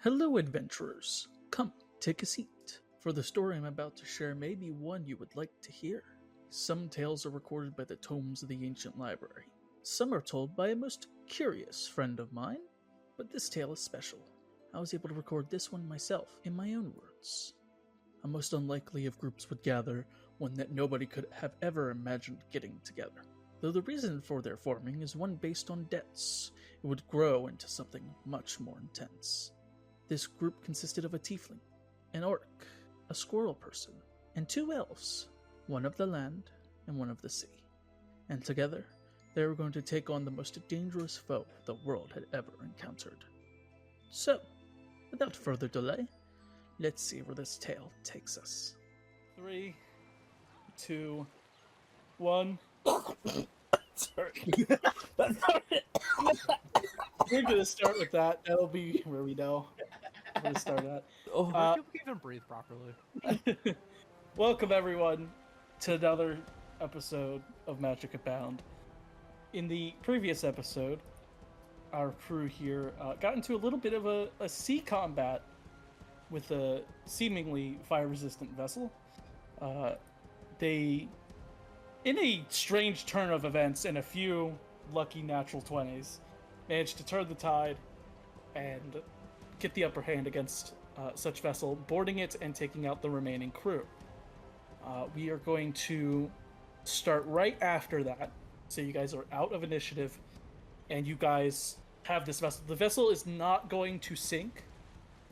Hello, adventurers. Come, take a seat, for the story I'm about to share may be one you would like to hear. Some tales are recorded by the tomes of the ancient library. Some are told by a most curious friend of mine, but this tale is special. I was able to record this one myself, in my own words. A most unlikely of groups would gather, one that nobody could have ever imagined getting together. Though the reason for their forming is one based on debts, it would grow into something much more intense. This group consisted of a tiefling, an orc, a squirrel person, and two elves, one of the land and one of the sea. And together, they were going to take on the most dangerous foe the world had ever encountered. So, without further delay, let's see where this tale takes us. 3, 2, 1. Sorry. We're going to start with that. That'll be where we know. We're going to start at. Where people can even breathe properly. Welcome, everyone, to another episode of Magic Abound. In the previous episode, our crew here got into a little bit of a sea combat with a seemingly fire-resistant vessel. They, in a strange turn of events and a few lucky natural 20s, managed to turn the tide and get the upper hand against such vessel, boarding it and taking out the remaining crew. We are going to start right after that, so you guys are out of initiative, and you guys have this vessel. The vessel is not going to sink.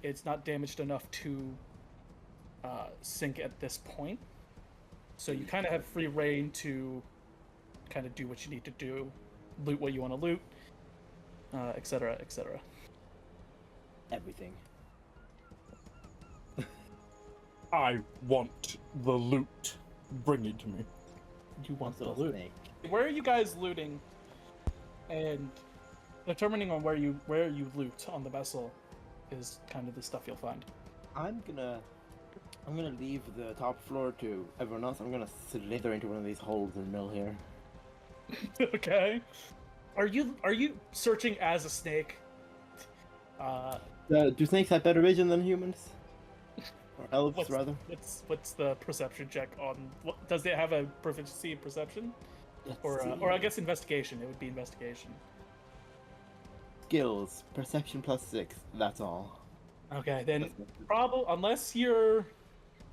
It's not damaged enough to sink at this point. So you kind of have free reign to kind of do what you need to do, loot what you want to loot, etc., etc. Everything. I want the loot. Bring it to me. You want the Also a loot. snake. Where are you guys looting? And determining on where you loot on the vessel is kind of the stuff you'll find. I'm gonna leave the top floor to everyone else. I'm gonna slither into one of these holes in the middle here. Okay. Are you searching as a snake? Do snakes have better vision than humans? Or elves, rather? What's the perception check on? Does it have a proficiency in perception? Let's Or see. I guess investigation. It would be investigation. Skills. Perception +6. That's all. Okay, then probably unless you're.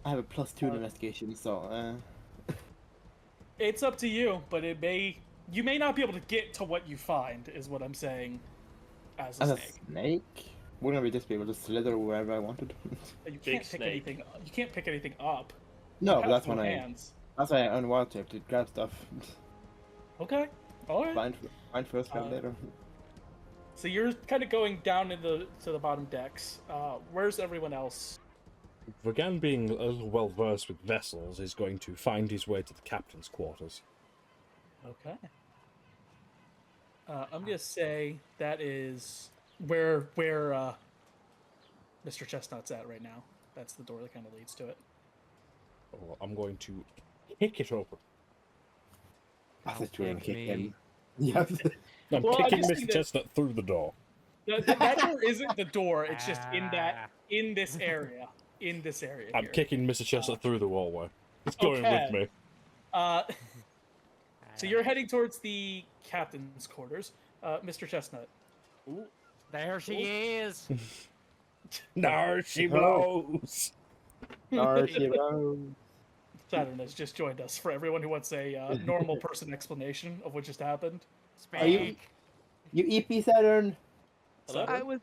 I have a +2 in investigation, so It's up to you, but you may not be able to get to what you find, is what I'm saying. As a as snake, a snake, wouldn't we just be able to slither wherever I wanted? you can't pick anything. You can't pick anything up. No, You but have that's no when hands. that's why I unwild tape to grab stuff. Okay, all right. Find first, grab later. So you're kind of going down to the bottom decks. Where's everyone else? Vagan, being a little well versed with vessels, is going to find his way to the captain's quarters. Okay. I'm gonna say that is where Mr. Chestnut's at right now. That's the door that kind of leads to it. Oh, I'm going to kick it open. I thought you were gonna pick kick me. him. Yes. I'm Well, I'm kicking just Mr. saying that- Chestnut through the door. That door isn't the door. It's just in this area. In this area. I'm here. kicking Mr. Chestnut through the wallway. It's going Okay. with me. So you're heading towards the captain's quarters, Mr. Chestnut. Ooh, there she is. No, she blows. Saturn has just joined us. For everyone who wants a normal person explanation of what just happened. Are you- Speak. You EP Saturn. Hello? I was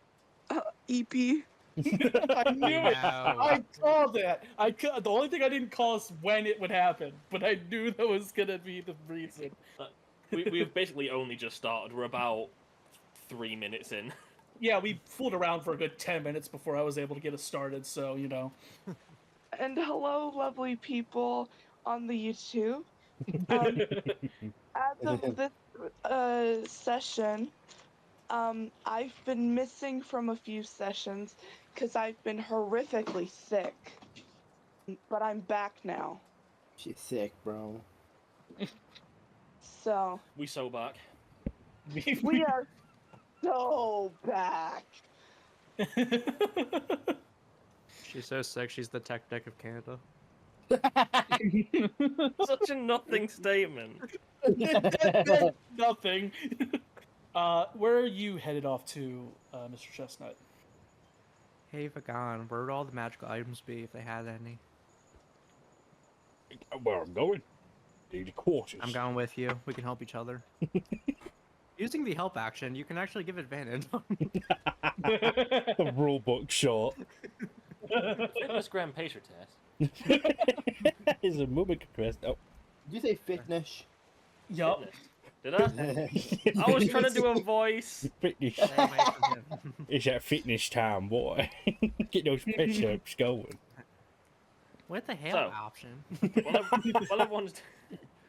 EP. I knew it. No. I called it. The only thing I didn't call is when it would happen, but I knew that was gonna be the reason. We've basically only just started. We're about 3 minutes in. Yeah, we fooled around for a good 10 minutes before I was able to get us started. So And hello, lovely people on the YouTube. As of this session, I've been missing from a few sessions because I've been horrifically sick. But I'm back now. She's sick, bro. So, We so back. we are so back. She's so sick. She's the tech deck of Canada. Such a nothing statement. Nothing. Where are you headed off to, Mr. Chestnut? Hey, Vagan, where would all the magical items be if they had any? Where I'm going? The quarters. I'm going with you. We can help each other. Using the help action, you can actually give advantage. The rule book short. Fitness Grand Pacer test. Is a mimic quest. Oh. Did you say fitness? Yup. Did I? I was trying to do a voice. Fitness. It's that fitness time, boy. Get those push-ups going. What the hell So, option?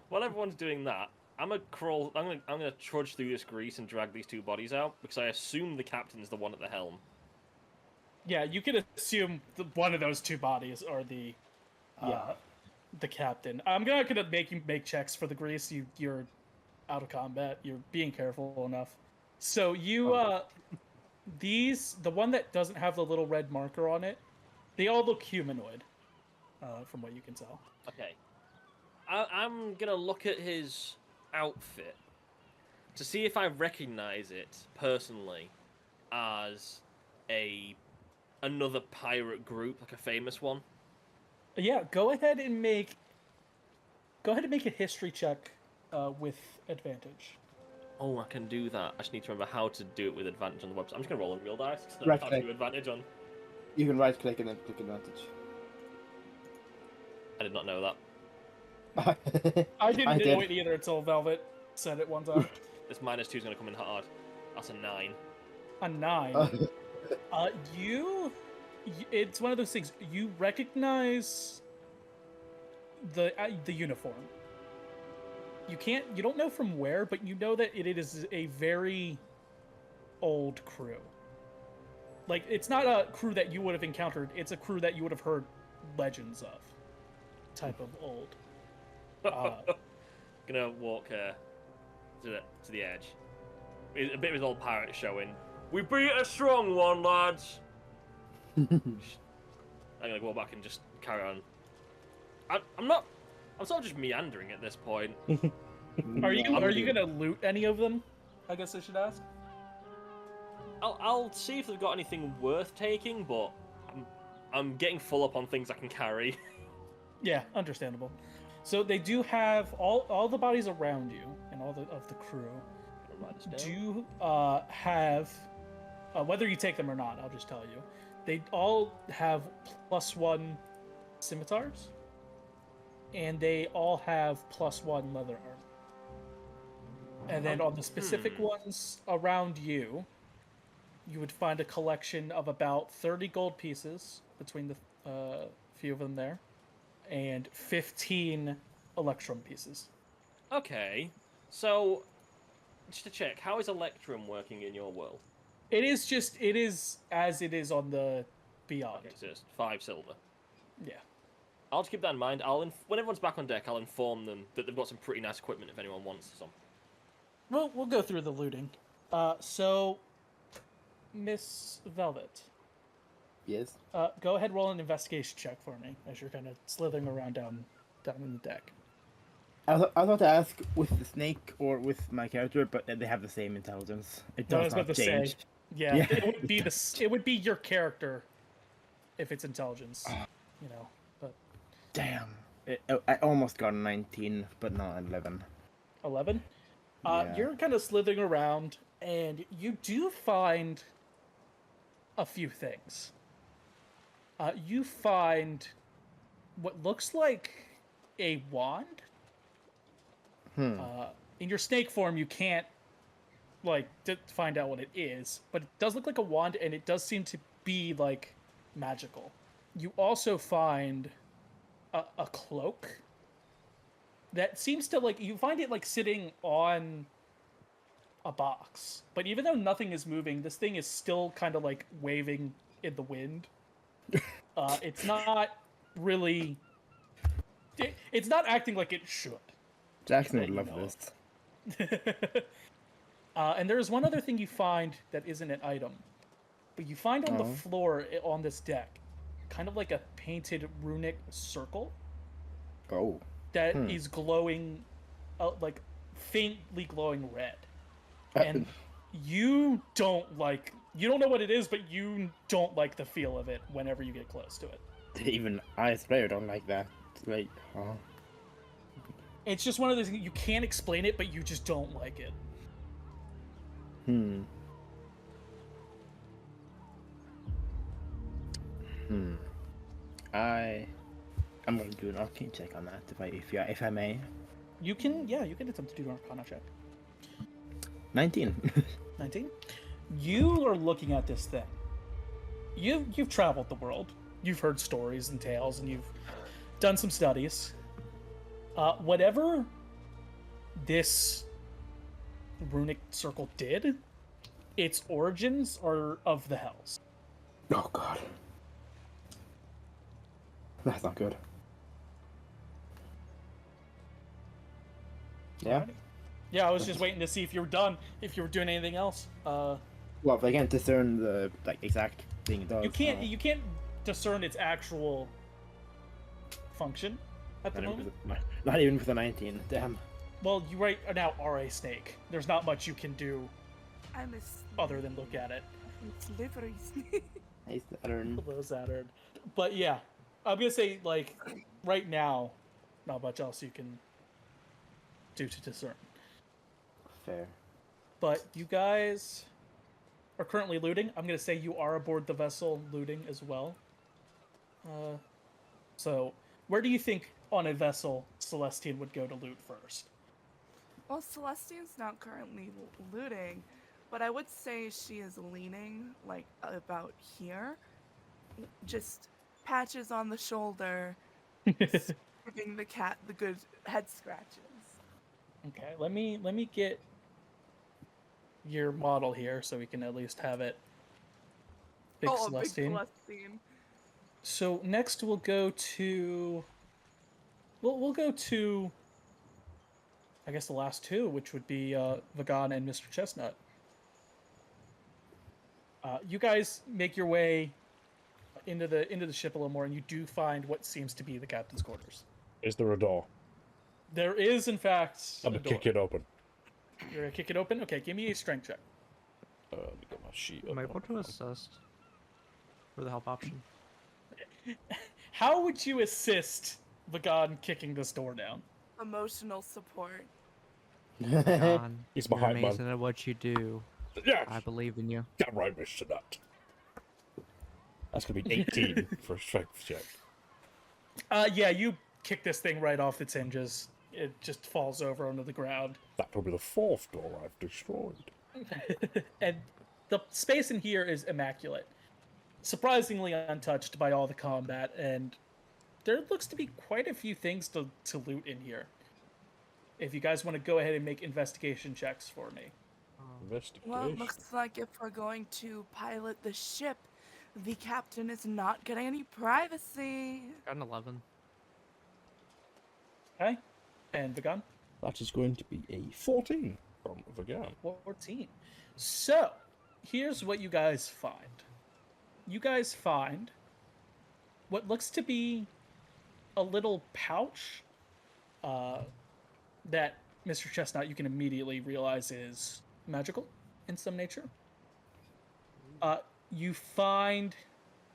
While everyone's doing that, I'm gonna trudge through this grease and drag these two bodies out because I assume the captain's the one at the helm. Yeah, you can assume one of those two bodies are the captain. I'm not gonna make you make checks for the grease. You're out of combat. You're being careful enough. So you the one that doesn't have the little red marker on it, they all look humanoid, from what you can tell. Okay. I'm gonna look at his outfit to see if I recognize it personally as another pirate group, like a famous one. Yeah, go ahead and make a history check with advantage. Oh, I can do that. I just need to remember how to do it with advantage on the website. I'm just gonna roll on real dice because Right I click. can't do advantage on. You can right click and then click advantage. I did not know that. I didn't did. know it either until Velvet said it one time. This -2 is gonna come in hard. That's a 9. A 9. It's one of those things. You recognize the uniform. You don't know from where, but you know that it is a very old crew. Like, it's not a crew that you would have encountered. It's a crew that you would have heard legends of. Type of old. Gonna walk to the edge. A bit of his old pirate showing. We beat a strong one, lads. I'm gonna go back and just carry on. I'm sort of just meandering at this point. Are you gonna loot any of them? I guess I should ask. I'll see if they've got anything worth taking, but I'm getting full up on things I can carry. Yeah, understandable. So they do have all the bodies around you and all of the crew do have whether you take them or not. I'll just tell you, they all have +1 scimitars, and they all have +1 leather armor. And then on the specific ones around you, you would find a collection of about 30 gold pieces between the few of them there, and 15 electrum pieces. Okay, so just to check, how is Electrum working in your world? It is as it is on the Beyond. Okay, so it's 5 silver. Yeah. I'll just keep that in mind. When everyone's back on deck, I'll inform them that they've got some pretty nice equipment if anyone wants some. We'll go through the looting. So, Miss Velvet. Yes. Go ahead, roll an investigation check for me as you're kind of slithering around down in the deck. I thought to ask with the snake or with my character, but they have the same intelligence. It I does was not about to change. say, yeah, it would be your character if it's intelligence, you know. But Damn. I almost got a 19, but not 11. 11. Yeah. You're kind of slithering around, and you do find a few things. You find what looks like a wand. In your snake form, you can't find out what it is, but it does look like a wand, and it does seem to be like magical. You also find a cloak that seems to you find it sitting on a box, but even though nothing is moving, this thing is still kind of waving in the wind. It's not really. It's not acting like it should. Jackson would you love know this. And there is one other thing you find that isn't an item. but you find on the Oh. floor on this deck, kind of like a painted runic circle Oh. that is glowing, like faintly glowing red. And you don't know what it is, but you don't like the feel of it whenever you get close to it. Even I swear don't like that. Like, oh. It's just one of those things, you can't explain it, but you just don't like it. I'm gonna do an arcane check on that if I may. You can attempt to do an Arcana check. 19. 19. You are looking at this thing. You've traveled the world. You've heard stories and tales, and you've done some studies. Whatever this runic circle did, its origins are of the Hells. Oh god. That's not good. Yeah? Yeah, I was just waiting to see if you were done, if you were doing anything else. Well, if I can't discern the exact thing it does. You can't discern its actual function at the moment. Not even with a 19. Damn. Well, you right now are a snake. There's not much you can do I'm a other than look at it. slippery snake. Hey, Saturn. Hello, Saturn. But yeah, I'm gonna say like right now, not much else you can do to discern. Fair. But you guys are currently looting. I'm gonna say you are aboard the vessel looting as well. So where do you think on a vessel Celestine would go to loot first? Well, Celestine's not currently looting, but I would say she is leaning, like, about here. Just patches on the shoulder, giving the cat the good head scratches. Okay, let me get your model here so we can at least have it. Big Celestine. Big Celestine. So next we'll go to we'll go to I guess the last two, which would be Vagan and Mr. Chestnut. You guys make your way into the ship a little more, and you do find what seems to be the captain's quarters. Is there a door? There is, in fact, I'm gonna kick it open. You're gonna kick it open? Okay, give me a strength check. Let me get my sheet up. Am I able to assist for the help option? How would you assist Vagan kicking this door down? Emotional support. John, He's you're behind, man. amazing at what you do. Yeah, I believe in you. get right, Mr. Nut. That's gonna be 18 for a strength check. Yeah, you kick this thing right off its hinges. It just falls over onto the ground. That will be the fourth door I've destroyed. And the space in here is immaculate. Surprisingly untouched by all the combat, and there looks to be quite a few things to loot in here. If you guys want to go ahead and make investigation checks for me. Investigation. Well, it looks like if we're going to pilot the ship, the captain is not getting any privacy. Got an 11. Okay? And Vagan? That is going to be a 14 from Vagan. 14. So, here's what you guys find. You guys find what looks to be a little pouch that Mr. Chestnut, you can immediately realize is magical in some nature. You find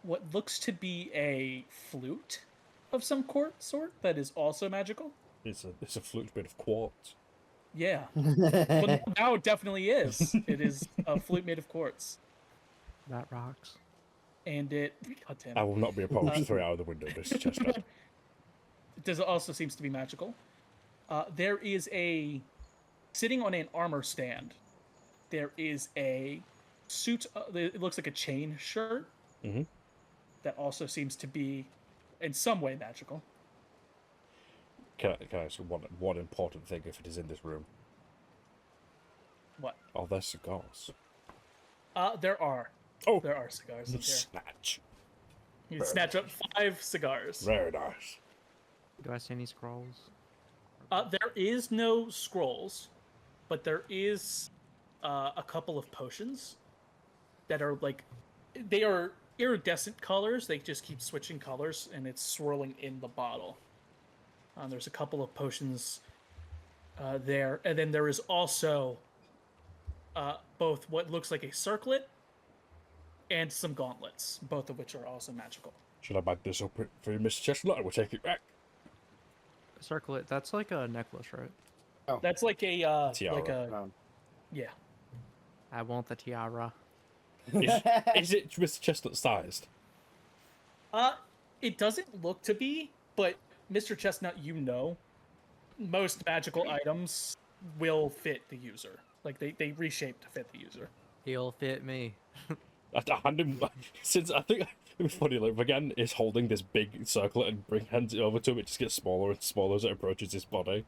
what looks to be a flute of some sort that is also magical. It's a flute made of quartz. Yeah. But now it definitely is. It is a flute made of quartz. That rocks. And it... God damn it. I will not be opposed to throw it out of the window, Mr. Chestnut. It also seems to be magical. There is a... Sitting on an armor stand, there is a suit... it looks like a chain shirt. Mm-hmm. That also seems to be, in some way, magical. Can I ask you one important thing if it is in this room? What? Are there cigars? There are. Oh! There are cigars in here. Snatch. You can snatch up 5 cigars. Very nice. Do I see any scrolls? There is no scrolls, but there is a couple of potions that are like they are iridescent colors. They just keep switching colors, and it's swirling in the bottle. There's a couple of potions there, and then there is also both what looks like a circlet and some gauntlets, both of which are also magical. Should I bag this up for you, Mr. Chestnut? I will take it back. Circlet, that's like a necklace, right? That's like a Tiara. like a Round. yeah. I want the tiara. Is it Mr. Chestnut sized? It doesn't look to be, but Mr. Chestnut, most magical items will fit the user. Like they reshape to fit the user. He'll fit me. I hand him, since I think it was funny, like Vagan is holding this big circlet and hands it over to him, it just gets smaller and smaller as it approaches his body.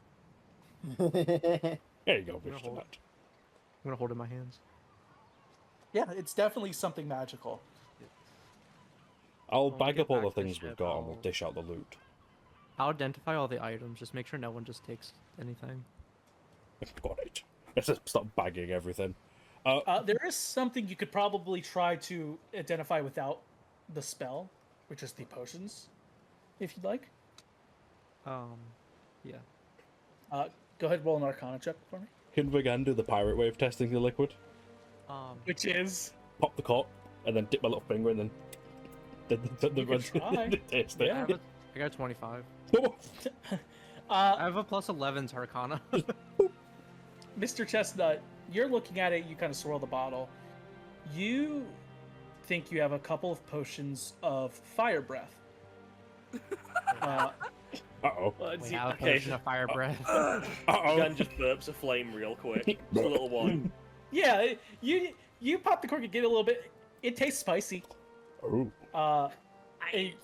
There you go, Mr. hold- Nut. I'm gonna hold it in my hands. Yeah, it's definitely something magical. I'll When we bag get up all back the to the things we've ship, got and we'll I'll- dish out the loot. I'll identify all the items. Just make sure no one just takes anything. Got it. Let's just stop bagging everything. There is something you could probably try to identify without the spell, which is the potions, if you'd like. Yeah. Go ahead, roll an Arcana check for me. Can Vagan do the pirate way of testing the liquid? Which is Pop the cork and then dip my little finger and then You could try. taste Yeah. it. I got 25. uh, I have a plus 11 to Arcana. Mr. Chestnut, you're looking at it, you kind of swirl the bottle. You think you have a couple of potions of fire breath. Uh-oh. We have a potion of fire breath. Uh-oh. Gun just burps a flame real quick. Just a little one. Yeah, you pop the cork and get a little bit. It tastes spicy. Oh. A-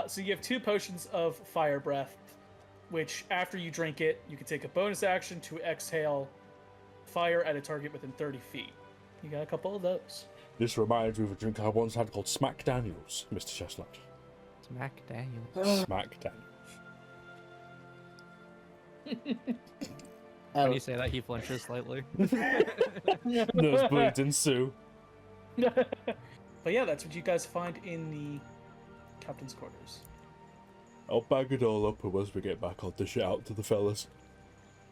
so you have 2 potions of fire breath, which after you drink it, you can take a bonus action to exhale fire at a target within 30 feet. You got a couple of those. This reminds me of a drink I once had called Smack Daniels, Mr. Chestnut. Smack Daniel. Smack Daniels. When you say that, he flinches slightly. Nosebleeds ensue. But yeah, that's what you guys find in the captain's quarters. I'll bag it all up, and once we get back, I'll dish it out to the fellas.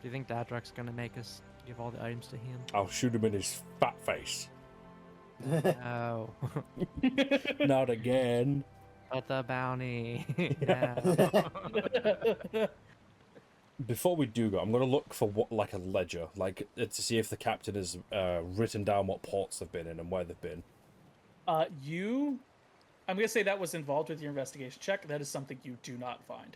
Do you think Dadrak's gonna make us give all the items to him? I'll shoot him in his fat face. Oh. Not again. But the bounty. No. Before we do go, I'm going to look for a ledger, to see if the captain has written down what ports they've been in and where they've been. I'm going to say that was involved with your investigation check. That is something you do not find.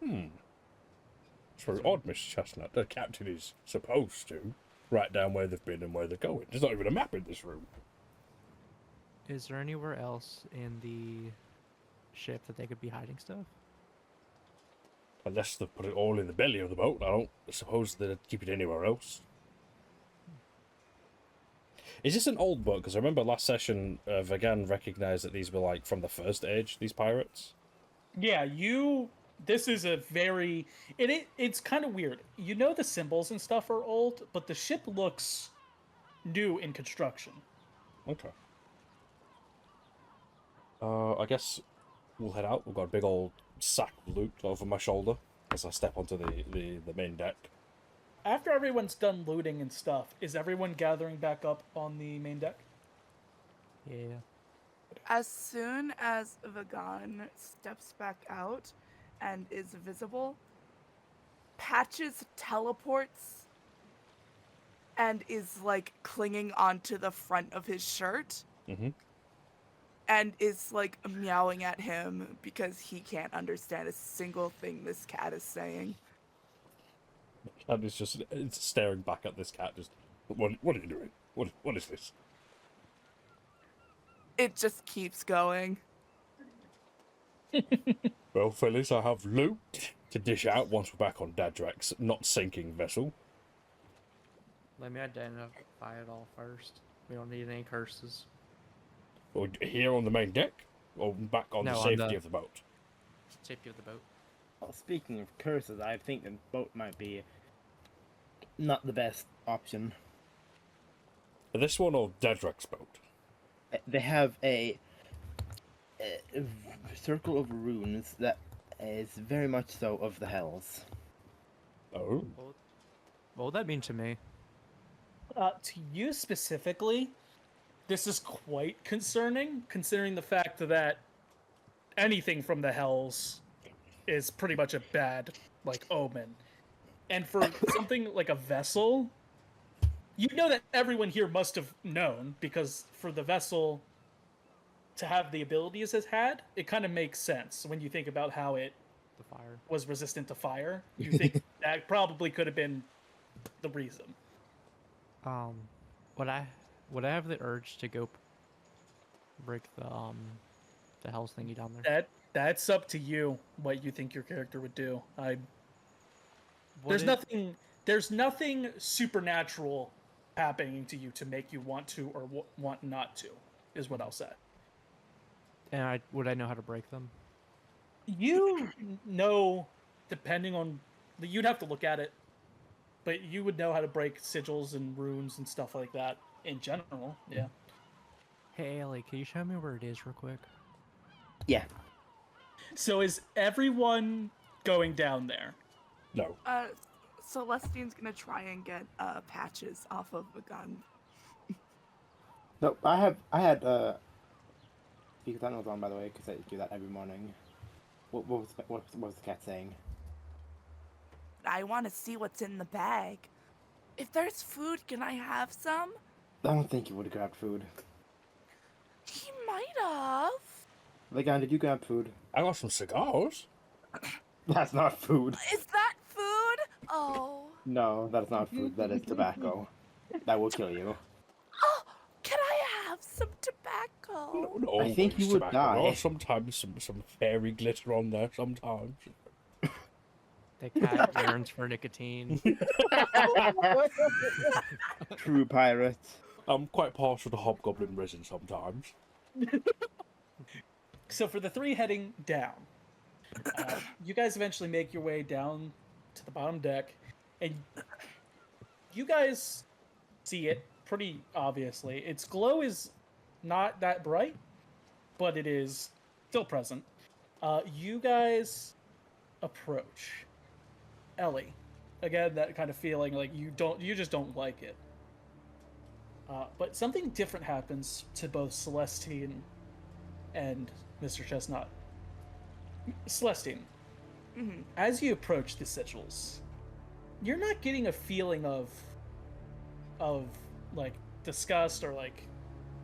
It's very odd, Mr. Chestnut. The captain is supposed to write down where they've been and where they're going. There's not even a map in this room. Is there anywhere else in the ship that they could be hiding stuff? Unless they've put it all in the belly of the boat, I don't suppose they'd keep it anywhere else. Is this an old boat? Because I remember last session, Vagan recognized that these were from the First Age, these pirates. Yeah, this is a very... It's kind of weird. You know the symbols and stuff are old, but the ship looks new in construction. Okay. I guess we'll head out. We've got a big old sack of loot over my shoulder as I step onto the main deck. After everyone's done looting and stuff, is everyone gathering back up on the main deck? Yeah. As soon as Vagan steps back out and is visible, Patches teleports and is clinging onto the front of his shirt. Mm-hmm. And is meowing at him because he can't understand a single thing this cat is saying. And it's staring back at this cat, just, what are you doing? What is this? It just keeps going. Well, fellas, I have loot to dish out once we're back on Dadrak's not sinking vessel. Let me identify it all first. We don't need any curses. Or here on the main deck, or back on No, the on safety the- of the boat. Safety of the boat. Well, speaking of curses, I think the boat might be not the best option. This one or Dedrick's boat? They have a circle of runes that is very much so of the hells. Oh. What would that mean to me? To you specifically, this is quite concerning, considering the fact that anything from the hells is pretty much a bad, like, omen. And for something like a vessel, you know that everyone here must have known, because for the vessel to have the abilities it's had, it kind of makes sense when you think about how it The fire. was resistant to fire. You think that probably could have been the reason. Would I have the urge to go break the hell's thingy down there? That's up to you what you think your character would do. There's nothing supernatural happening to you to make you want to or want not to, is what I'll say. And would I know how to break them? You know, depending on, you'd have to look at it, but you would know how to break sigils and runes and stuff like that in general. Yeah. Hey, Ellie, can you show me where it is real quick? Yeah. So is everyone going down there? No. Celestine's gonna try and get patches off of the gun. No, I had because that was on, by the way, because I do that every morning. What was the cat saying? I want to see what's in the bag. If there's food, can I have some? I don't think you would have grabbed food. He might have. Legan, did you grab food? I got some cigars. That's not food. Is that food? Oh. No, that's not food. That is tobacco. That will kill you. Oh, can I have some tobacco? No, I think you would tobacco. die. Or sometimes some fairy glitter on there. Sometimes. The cat yearns for nicotine. True pirate. I'm quite partial to hobgoblin resin sometimes. So for the three heading down, you guys eventually make your way down to the bottom deck, and you guys see it pretty obviously. Its glow is not that bright, but it is still present. You guys approach. Ellie, again, that kind of feeling like you just don't like it. But something different happens to both Celestine and Mr. Chestnut. Celestine, as you approach the sigils, you're not getting a feeling of like disgust or like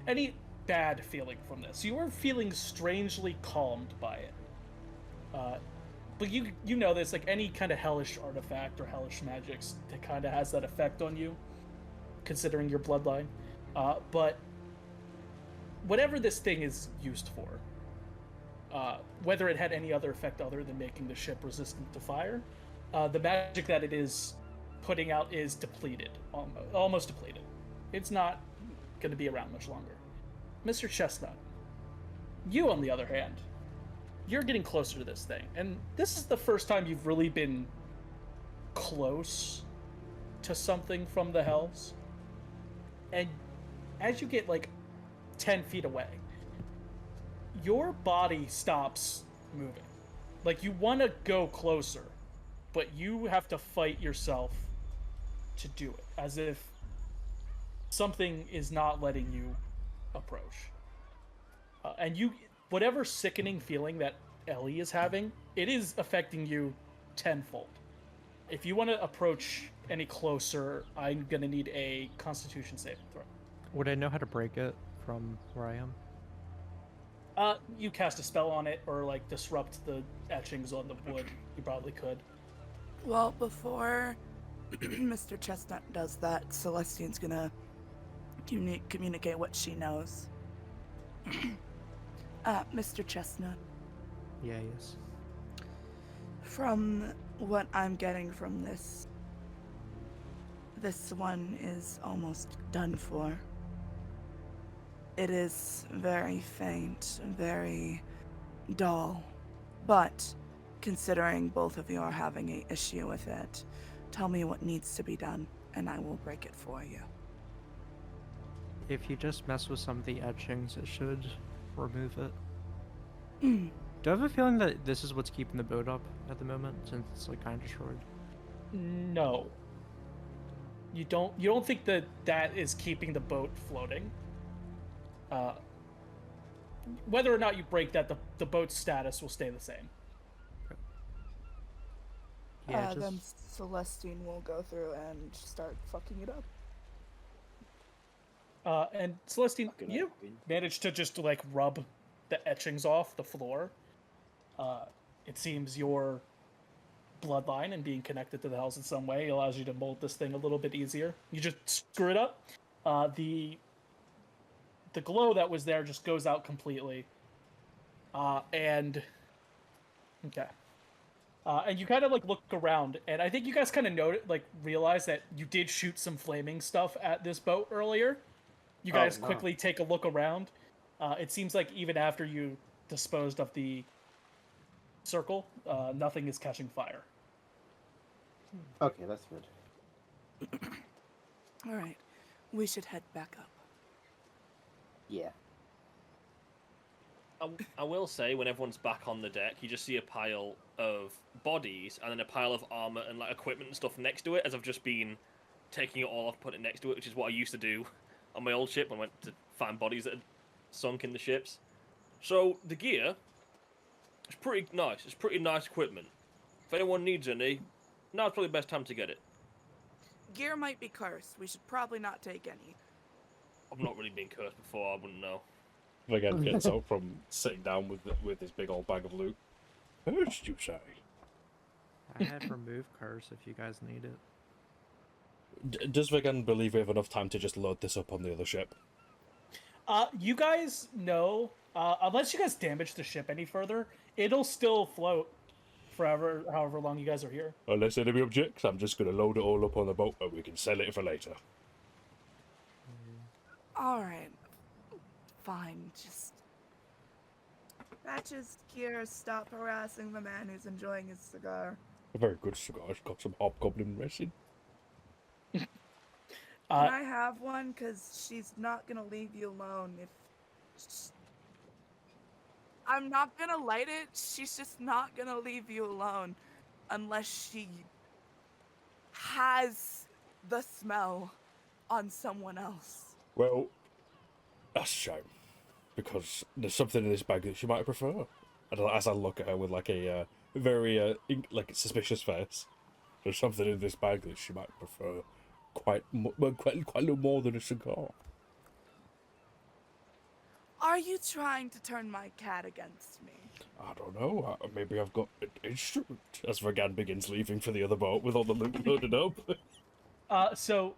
any bad feeling from this. You are feeling strangely calmed by it. But you know this, like any kind of hellish artifact or hellish magics that kind of has that effect on you, considering your bloodline. But whatever this thing is used for, whether it had any other effect other than making the ship resistant to fire, the magic that it is putting out is depleted, almost depleted. It's not going to be around much longer. Mr. Chestnut, you on the other hand, you're getting closer to this thing, and this is the first time you've really been close to something from the hells. And as you get like 10 feet away, your body stops moving. Like you want to go closer, but you have to fight yourself to do it, as if something is not letting you approach. And whatever sickening feeling that Ellie is having, it is affecting you tenfold. If you want to approach any closer, I'm going to need a Constitution saving throw. Would I know how to break it from where I am? You cast a spell on it, or like disrupt the etchings on the wood. You probably could. Well, before Mr. Chestnut does that, Celestine's gonna communicate what she knows. Mr. Chestnut, Yes. from what I'm getting from this one is almost done for. It is very faint, very dull, but considering both of you are having an issue with it, tell me what needs to be done, and I will break it for you. if you just mess with some of the etchings, it should remove it. Do I have a feeling that this is what's keeping the boat up at the moment, since it's like kind of destroyed? No. You don't think that is keeping the boat floating. Whether or not you break that, the boat's status will stay the same. Yeah, Then Celestine will go through and start fucking it up. And Celestine, you managed to just like rub the etchings off the floor. It seems your bloodline and being connected to the house in some way allows you to mold this thing a little bit easier. You just screw it up. The glow that was there just goes out completely. And you kind of like look around, and I think you guys kind of realize that you did shoot some flaming stuff at this boat earlier. You guys quickly take a look around. It seems like even after you disposed of the circle, nothing is catching fire. Okay, that's good. All right, we should head back up. Yeah. I will say, when everyone's back on the deck, you just see a pile of bodies and then a pile of armor and like equipment and stuff next to it, as I've just been taking it all off, putting it next to it, which is what I used to do on my old ship when I went to find bodies that had sunk in the ships. So the gear is pretty nice. It's pretty nice equipment. If anyone needs any, now's probably the best time to get it. Gear might be cursed. We should probably not take any. I've not really been cursed before. I wouldn't know. Again, gets up from sitting down with his big old bag of loot. Cursed, you say? I have remove curse if you guys need it. Does Vegan believe we have enough time to just load this up on the other ship? You guys know, unless you guys damage the ship any further, it'll still float forever, however long you guys are here. Unless enemy objects, I'm just going to load it all up on the boat and we can sell it for later. All right. Fine, just... Patches, Kier, stop harassing the man who's enjoying his cigar. A very good cigar. It's got some hobgoblin resin. Can I have one? Because she's not going to leave you alone if... I'm not going to light it. She's just not going to leave you alone unless she has the smell on someone else. Well, that's a shame. Because there's something in this bag that she might prefer. And as I look at her with like a very suspicious face, there's something in this bag that she might prefer quite a little more than a cigar. Are you trying to turn my cat against me? I don't know. Maybe I've got an instrument. As Vergan begins leaving for the other boat with all the loot loaded up. So,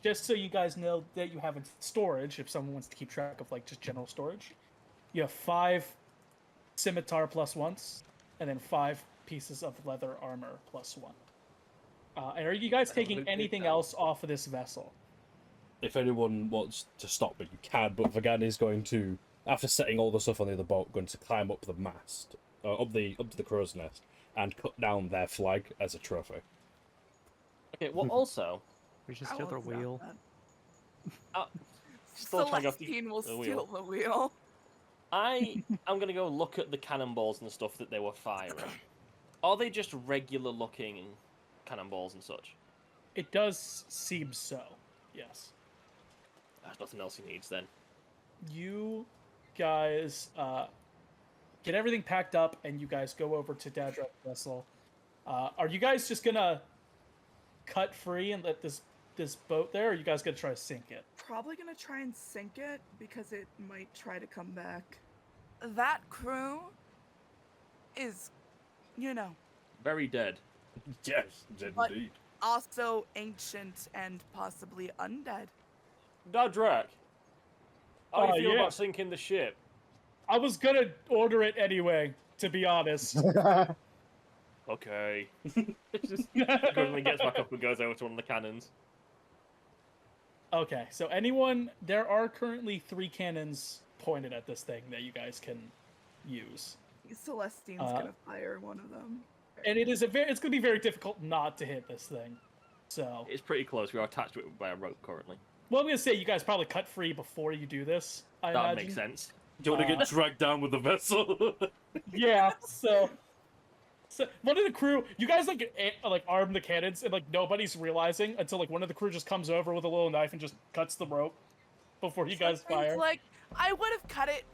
just so you guys know that you have in storage, if someone wants to keep track of like just general storage, you have 5 scimitar +1s, and then 5 pieces of leather armor +1. And are you guys taking anything else off of this vessel? If anyone wants to stop me, you can, but Vergan is going to, after setting all the stuff on the other boat, going to climb up the mast, up to the crow's nest, and cut down their flag as a trophy. Okay, well also... We should steal their wheel. Celestine will steal the wheel. I'm going to go look at the cannonballs and stuff that they were firing. Are they just regular looking cannonballs and such? It does seem so, yes. There's nothing else he needs then. You guys get everything packed up and you guys go over to Dadrak's vessel. Are you guys just going to cut free and let this boat there, or are you guys going to try to sink it? Probably going to try and sink it because it might try to come back. That crew is, Very dead. Yes, indeed. Also ancient and possibly undead. Dadrak, how do you feel about sinking the ship? I was going to order it anyway, to be honest. Okay. Just suddenly gets back up and goes over to one of the cannons. Okay, so there are currently 3 cannons pointed at this thing that you guys can use. Celestine's gonna fire one of them. And it's gonna be very difficult not to hit this thing. So it's pretty close. We are attached to it by a rope currently. Well, I'm gonna say you guys probably cut free before you do this. I That imagine. makes sense. Do you want to get dragged down with the vessel? Yeah. So one of the crew, you guys like arm the cannons, and like nobody's realizing until like one of the crew just comes over with a little knife and just cuts the rope before you guys fire. Like, I would have cut it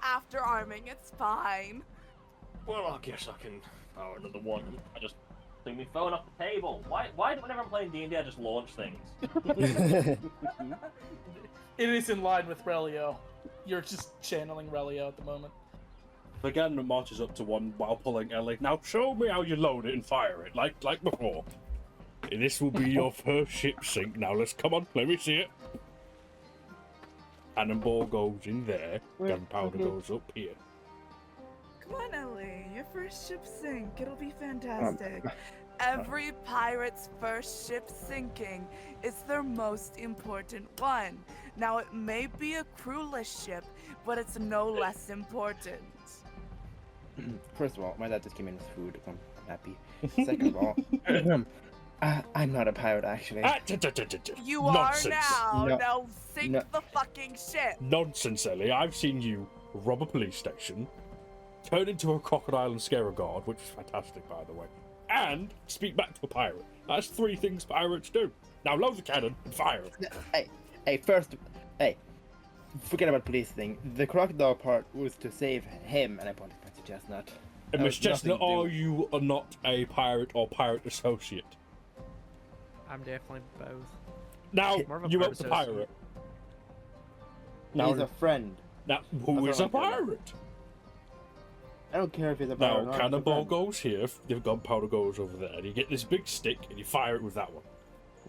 after arming. It's fine. Well, I guess I can power another one. I just threw my phone off the table. Why do whenever I'm playing D&D, I just launch things? It is in line with Relio. You're just channeling Relio at the moment. Again, marches up to one while pulling Ellie. Now show me how you load it and fire it, like before. This will be your first ship sink. Now let's come on, let me see it. Cannonball goes in there. Gunpowder goes up here. Come on, Ellie. Your first ship sink. It'll be fantastic. Every pirate's first ship sinking is their most important one. Now, it may be a crewless ship, but it's no less important. First of all, my dad just came in with food. I'm happy. Second of all, I'm not a pirate, actually. You Nonsense. are now. No. Now sink No. the fucking ship. Nonsense, Ellie. I've seen you rob a police station, turn into a crocodile and scare a guard, which is fantastic, by the way, and speak back to a pirate. That's 3 things pirates do. Now load the cannon and fire it. Hey, forget about police thing. The crocodile part was to save him, and I pointed at Mr. Chestnut. And That Miss was nothing Chestnut, to do- are you not a pirate or pirate associate? I'm definitely both. Now, More of a you pirate up the associate. pirate. He's a friend. Now, who That's is a what I'm doing. pirate? I don't care if he's a pirate or Now, not. he's a cannonball friend. goes here, the gunpowder goes over there, and you get this big stick, and you fire it with that one.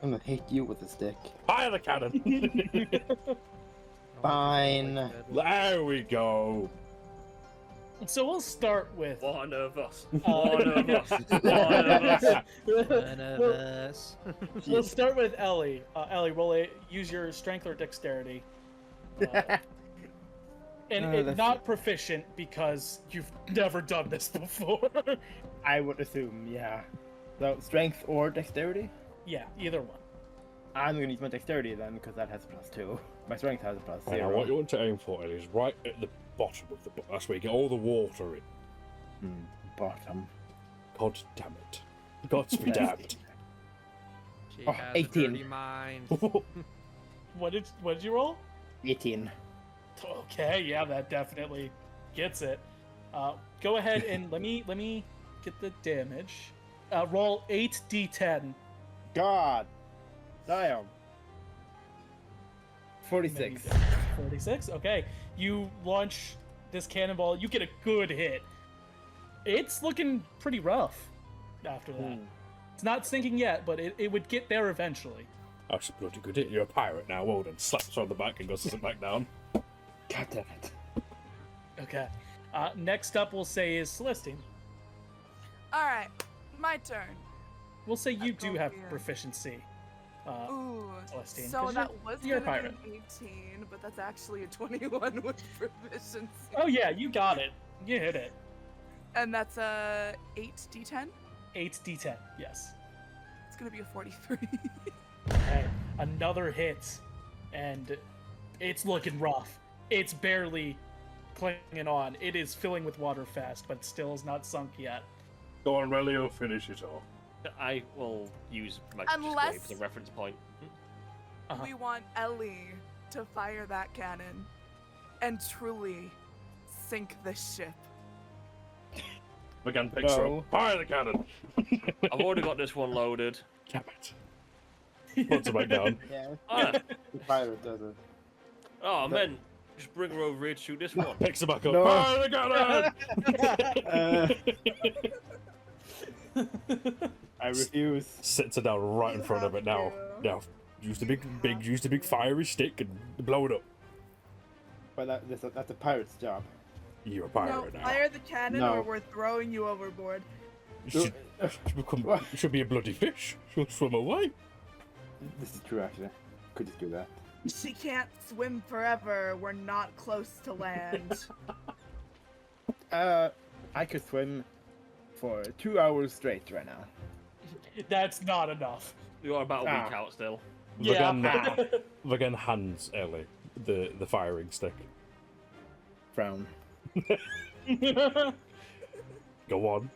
I'm gonna hit you with a stick. Fire the cannon! Fine. There we go. So we'll start with. One of us. Uh, One of us. One of us. None of us. We'll start with Ellie. Ellie, use your strength or dexterity. And that's- not proficient because you've never done this before. I would assume, yeah. So, strength or dexterity? Yeah, either one. I'm gonna use my dexterity then, because that has a +2. My strength has a +0. Now, what you want to aim for is right at the bottom of the book. That's where you get all the water in. Bottom. God damn it. Gods be damned. She Oh, has 18. a dirty mind. What did you roll? 18. Okay, yeah, that definitely gets it. Go ahead and let me get the damage. Roll 8d10. God! Damn. 46. 46. Okay, you launch this cannonball. You get a good hit. It's looking pretty rough after that. It's not sinking yet, but it would get there eventually. That's a bloody good hit. You're a pirate now. Well done. Slaps her on the back and goes to sit back down. God damn it. Okay. Next up, we'll say is Celestine. All right, my turn. We'll say you do have Appropriate. proficiency. Ooh, Celestine, so 'cause that was you're a gonna pirate. be an 18, but that's actually a 21 with proficiency. Oh yeah, you got it. You hit it. And that's a 8d10. 8d10. Yes. It's gonna be a 43. Okay. Another hit, and it's looking rough. It's barely clinging on. It is filling with water fast, but still is not sunk yet. Go on, Relio, finish it off. I will use Magic Unless- Wave as a reference point. Uh-huh. We want Ellie to fire that cannon and truly sink the ship. Again, picks her No. up. Fire the cannon! I've already got this one loaded. Damn it. Puts her back down. Yeah, Ah, the pirate does it. oh, man. Just bring her over here to shoot this one. Picks her back up. No. Fire the cannon! I refuse. Sits her down right in front of it now. Now, use the big fiery stick and blow it up. But that's a pirate's job. You're a pirate now. fire the cannon No. or we're throwing you overboard. Should should be a bloody fish. She'll swim away. This is true, actually. Could just do that. She can't swim forever. We're not close to land. I could swim for 2 hours straight right now. That's not enough. You are about a week Ah. out still. Vagan hands Ellie the firing stick. Frown. Go on.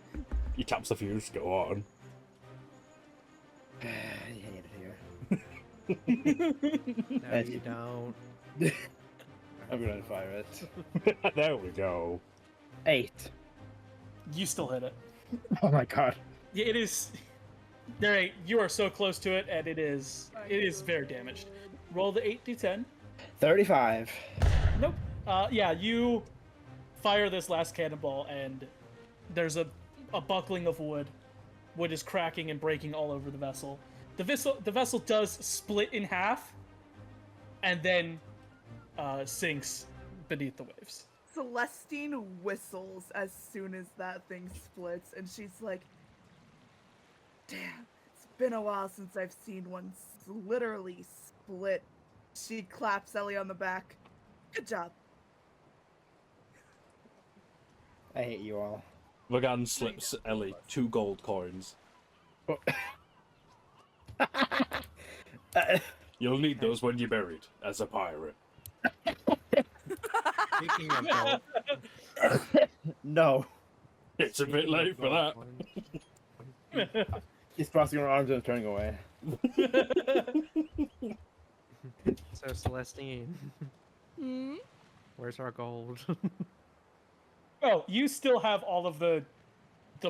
He taps the fuse. Go on. No, you don't. I'm gonna fire it. There we go. 8. You still hit it. Oh my god. Yeah, it is. There, you are so close to it, and it is very damaged. Roll the 8d10. 35. Nope. Yeah, you fire this last cannonball, and there's a buckling of wood. Wood is cracking and breaking all over the vessel. The vessel does split in half, and then sinks beneath the waves. Celestine whistles as soon as that thing splits, and she's like, damn, it's been a while since I've seen one literally split. She claps Ellie on the back. Good job. I hate you all. Vagan slips Ellie 2 gold coins. You'll need those when you're buried as a pirate. Speaking of gold, No. It's a bit late for that. He's crossing her arms and turning away. So Celestine, Hmm? where's our gold? Oh, you still have all of the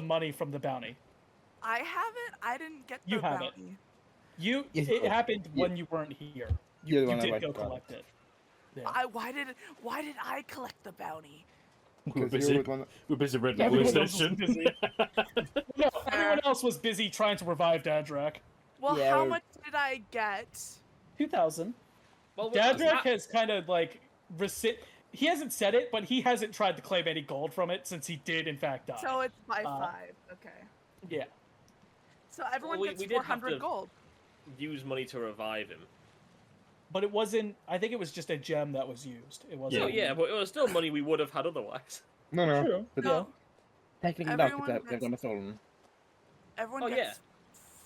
money from the bounty. I haven't. I didn't get the You have it. bounty. It happened when you weren't here. You're the You one that did went go to collect. collect it. Why did I collect the bounty? We're Because you were busy. the one that... We're busy reading the Everyone police else was station. busy. No, everyone else was busy trying to revive Dadrak. Well, Yeah, how we're- much did I get? 2,000. Well, Dadrak has kind of like he hasn't said it, but he hasn't tried to claim any gold from it since he did in fact die. So it's by 5. Okay. Yeah. So everyone we gets did have 400 to- gold. use money to revive him. But it wasn't. I think it was just a gem that was used. It wasn't. So yeah, but it was still money we would have had otherwise. No. True. But No, technically not, Everyone because they've gets- done stolen. everyone Oh, gets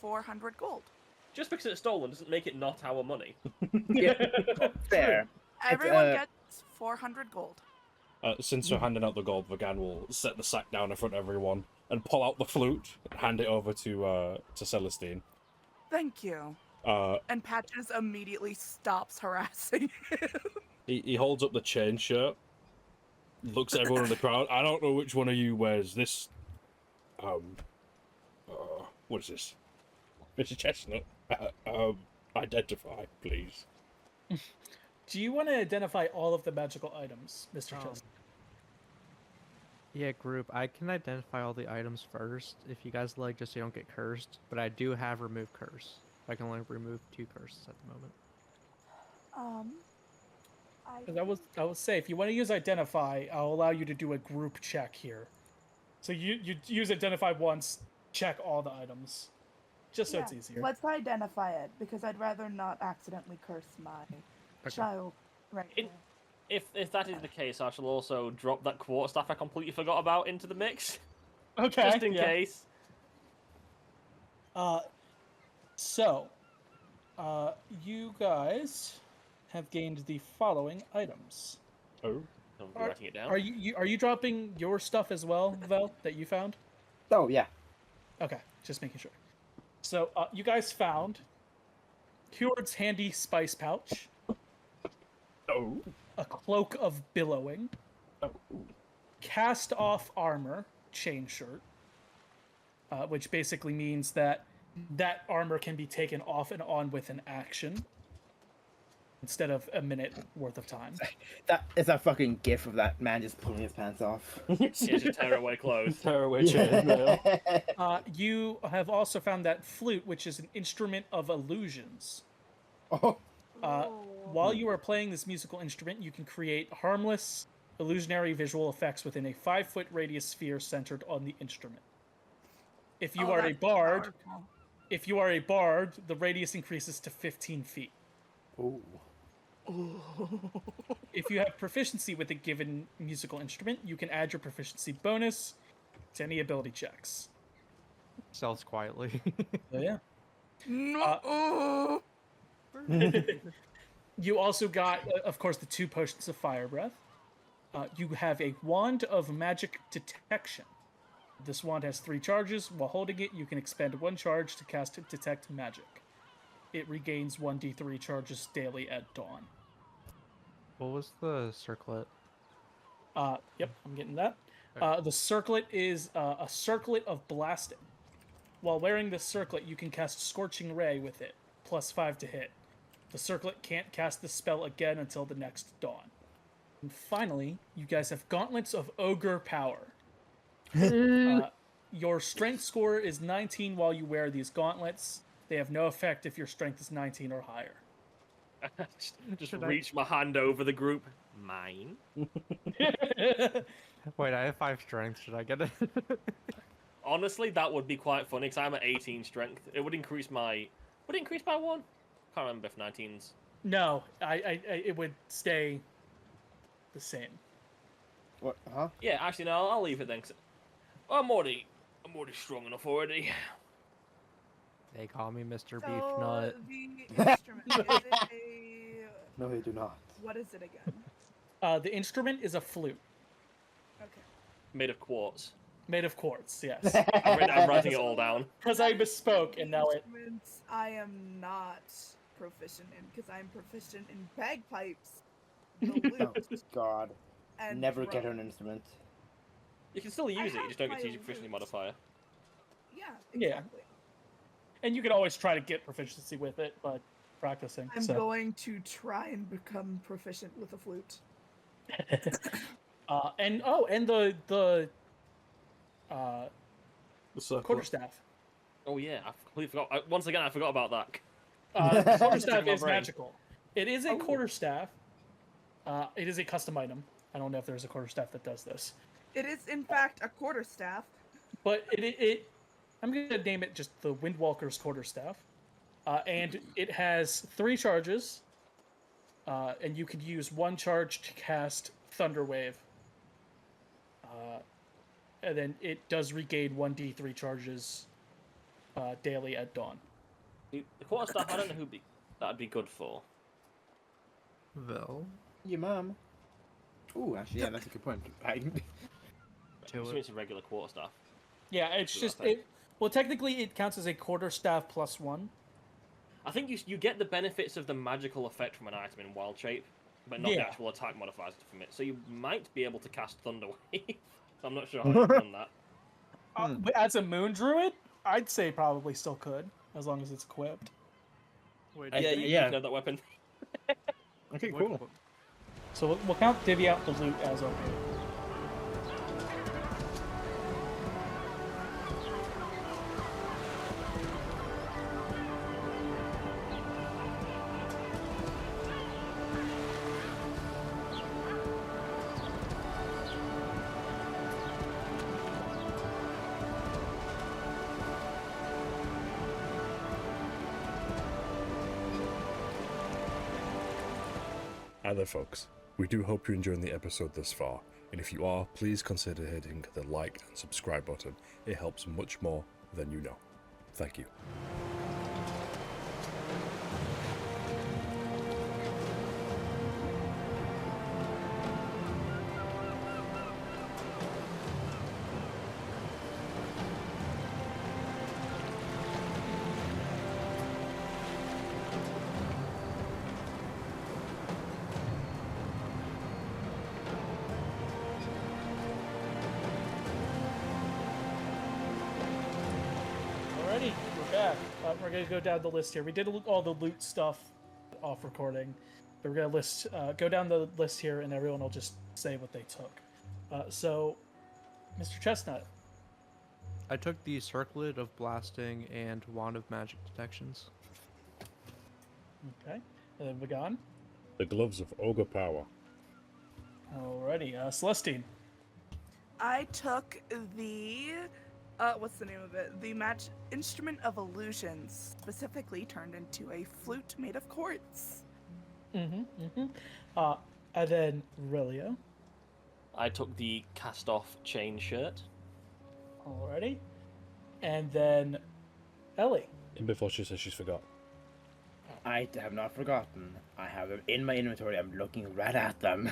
400 gold. Just because it's stolen doesn't make it not our money. Yeah. Fair. Everyone uh, gets 400 gold. Since we're handing out the gold, Vagan will set the sack down in front of everyone and pull out the flute and hand it over to Celestine. Thank you. And Patches immediately stops harassing him. He holds up the chain shirt, looks at everyone in the crowd. I don't know which one of you wears this. What is this? Mr. Chestnut. Identify, please. Do you want to identify all of the magical items, Mr. Um, Chestnut? Yeah, group, I can identify all the items first, if you guys like, just so you don't get cursed. But I do have remove curse. I can only remove 2 curses at the moment. Because I will say, if you want to use identify, I'll allow you to do a group check here. So you use identify once, check all the items, just so it's easier. Let's identify it, because I'd rather not accidentally curse my child right In- now. If that is the case, I shall also drop that quarterstaff I completely forgot about into the mix, Okay. just in case. So, you guys have gained the following items. Oh. I'm writing it down. Are you dropping your stuff as well, Vel, that you found? Oh, yeah. Okay, just making sure. So, you guys found Heward's handy spice pouch, Oh. a cloak of billowing, Oh. cast off armor, chain shirt, which basically means that armor can be taken off and on with an action instead of a minute worth of time. That is a fucking gif of that man just pulling his pants off. Yeah, just tear away clothes. Tear away chainmail. You have also found that flute, which is an instrument of illusions. Oh, While you are playing this musical instrument, you can create harmless, illusionary visual effects within a 5-foot radius sphere centered on the instrument. If you are a bard, the radius increases to 15 feet. ooh. If you have proficiency with a given musical instrument, you can add your proficiency bonus to any ability checks. Sells quietly. So yeah. No. You also got, of course, the 2 potions of fire breath. You have a wand of magic detection. This wand has 3 charges. While holding it, you can expend 1 charge to cast detect magic. It regains 1d3 charges daily at dawn. What was the circlet? Yep, I'm getting that. The circlet is a circlet of blasting. While wearing this circlet, you can cast Scorching Ray with it, +5 to hit. The circlet can't cast the spell again until the next dawn. And finally, you guys have Gauntlets of Ogre Power. Your strength score is 19 while you wear these gauntlets. They have no effect if your strength is 19 or higher. just reach my hand over the group. Mine. Wait, I have 5 strength. Should I get it? Honestly, that would be quite funny because I'm at 18 strength. It would increase my. Would it increase by 1? Can't remember if 19's. No, it would stay the same. What? Huh? Yeah, actually, no. I'll leave it then. I'm already strong enough already. They call me Mr. So Beef Nut. the instrument is it a... No, they do not. What is it again? The instrument is a flute. Okay. Made of quartz. Made of quartz, yes. I'm writing it all down. Because I misspoke, and now it... Instruments I am not proficient in, because I'm proficient in bagpipes, the Oh, lute, God. and Never get her drum. an instrument. You can still use it. You just don't get to use your my proficiency lute. modifier. Yeah, Yeah. exactly. And you can always try to get proficiency with it, but practicing. I'm so. going to try and become proficient with a flute. And the quarterstaff. Oh yeah, I completely forgot. Once again, I forgot about that. The quarterstaff My is brain. magical. It is a quarterstaff. It is a custom item. I don't know if there's a quarterstaff that does this, It is, in fact, a quarterstaff. but I'm gonna name it just the Windwalker's quarterstaff, and it has 3 charges, and you can use 1 charge to cast Thunder Wave. And then it does regain 1d3 charges daily at dawn. The quarterstaff, I don't know who that'd be good for. Well, Your mum. Ooh, actually, yeah, that's a good point. It's a regular quarterstaff. Yeah, it's Do just that thing. it. Well, technically, it counts as a quarterstaff +1. I think you get the benefits of the magical effect from an item in wild shape, but not the Yeah. actual attack modifiers from it. So you might be able to cast Thunder Wave. I'm not sure how you've done that. But as a moon druid, I'd say probably still could, as long as it's equipped. wait, Yeah, you yeah. can have that weapon. Okay, wait, cool. So we'll count divvy out the loot as okay. Hi there, folks. We do hope you're enjoying the episode thus far, and if you are, please consider hitting the like and subscribe button. It helps much more than you know. Thank you. Alrighty, we're back. We're gonna go down the list here. We did all the loot stuff off recording, but we're gonna go down the list here, and everyone will just say what they took. So, Mr. Chestnut, I took the circlet of blasting and wand of magic detections. okay, and then Vagan. The gloves of ogre power. Alrighty, Celestine. I took the what's the name of it? The instrument of illusions, specifically turned into a flute made of quartz. And then Relia. I took the cast-off chain shirt. Alrighty, and then Ellie. And before she says she's forgot. I have not forgotten. I have them in my inventory. I'm looking right at them.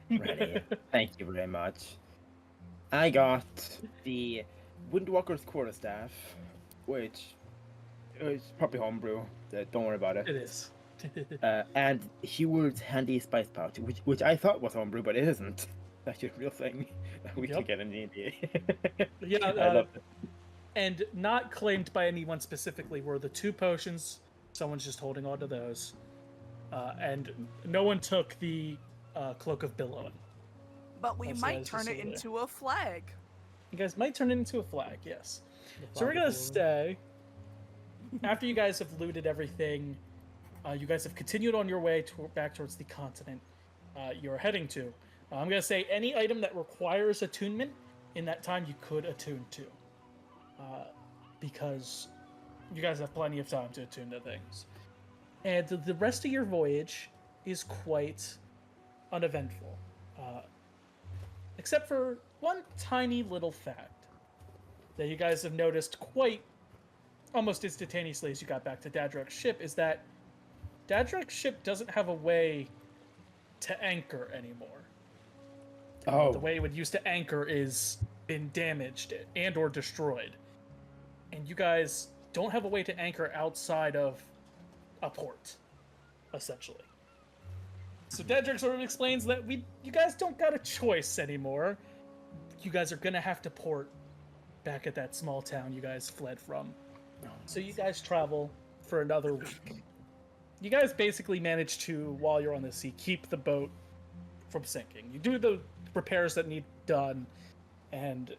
Ready. Thank you very much. I got the Windwalker's Quarterstaff, which is probably homebrew. Don't worry about it. It is. And Heward's Handy Spice Pouch, which I thought was homebrew, but it isn't. That's actually a real thing that we can get in D&D. Yeah, I love it. And not claimed by anyone specifically were the 2 potions. Someone's just holding on to those. And no one took the Cloak of Billowing. But we That's might nice to turn see it there. into a flag. You guys might turn it into a flag, yes. The So we're flag gonna of stay. After you guys have looted everything, you guys have continued on your way back towards the continent you're heading to. I'm gonna say any item that requires attunement, in that time you could attune to. Because you guys have plenty of time to attune to things. And the rest of your voyage is quite uneventful. Except for one tiny little fact that you guys have noticed quite almost instantaneously as you got back to Dadrek's ship, is that Dadrek's ship doesn't have a way to anchor anymore. Oh, The way it would used to anchor is been damaged and or destroyed. And you guys don't have a way to anchor outside of a port, essentially. So Dedrick sort of explains that you guys don't got a choice anymore. You guys are gonna have to port back at that small town you guys fled from. So you guys travel for another week. You guys basically manage to, while you're on the sea, keep the boat from sinking. You do the repairs that need done, and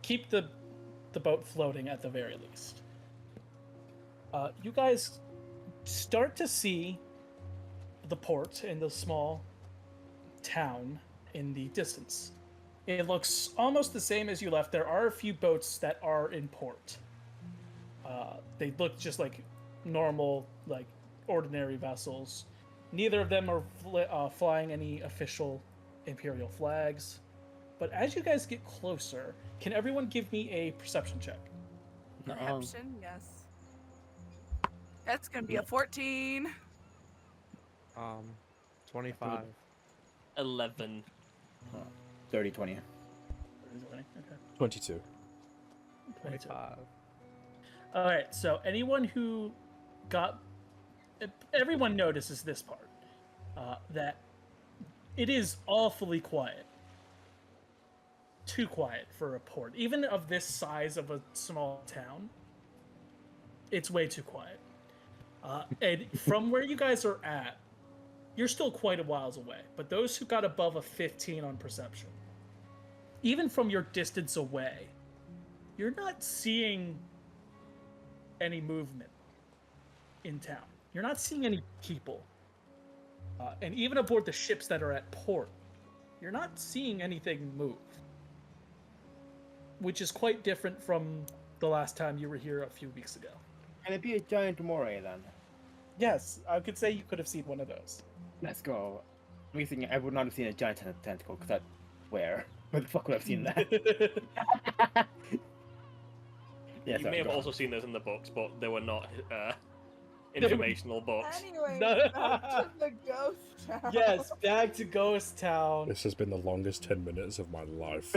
keep the boat floating at the very least. You guys start to see the port in the small town in the distance. It looks almost the same as you left. There are a few boats that are in port. They look just like normal, like ordinary vessels. Neither of them are flying any official Imperial flags. But as you guys get closer, can everyone give me a perception check? Perception, yes. That's gonna be a 14. 25. 11. 30, 20. Okay. 22. 25. All right, so anyone who everyone notices this part, that it is awfully quiet. Too quiet for a port. Even of this size of a small town, it's way too quiet. And from where you guys are at, you're still quite a whiles away. But those who got above a 15 on perception, even from your distance away, you're not seeing any movement in town. You're not seeing any people. And even aboard the ships that are at port, you're not seeing anything move. Which is quite different from the last time you were here a few weeks ago. Can it be a giant moray then? Yes, I could say you could have seen one of those. Let's go. I'm thinking I would not have seen a giant tentacle, because where? Where the fuck would I have seen that? You may have also seen those in the books, but they were not informational books. Anyway, No. back to the ghost town. Yes, back to Ghost Town. This has been the longest 10 minutes of my life.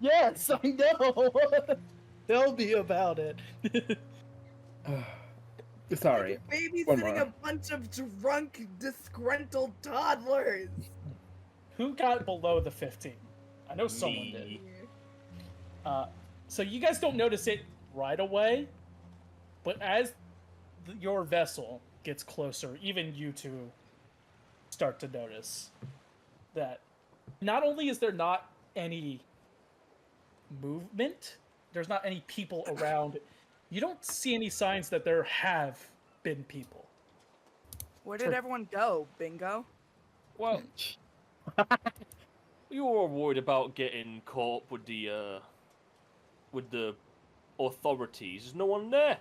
Yes, I know. Tell me about it. Sorry. One Babysitting more. a bunch of drunk, disgruntled toddlers. Who got below the 15? I know someone did. Me. So you guys don't notice it right away, but as your vessel gets closer, even you two start to notice that not only is there not any movement, there's not any people around, you don't see any signs that there have been people. Where did everyone go, Bingo? Well, you were worried about getting caught with the authorities. There's no one there.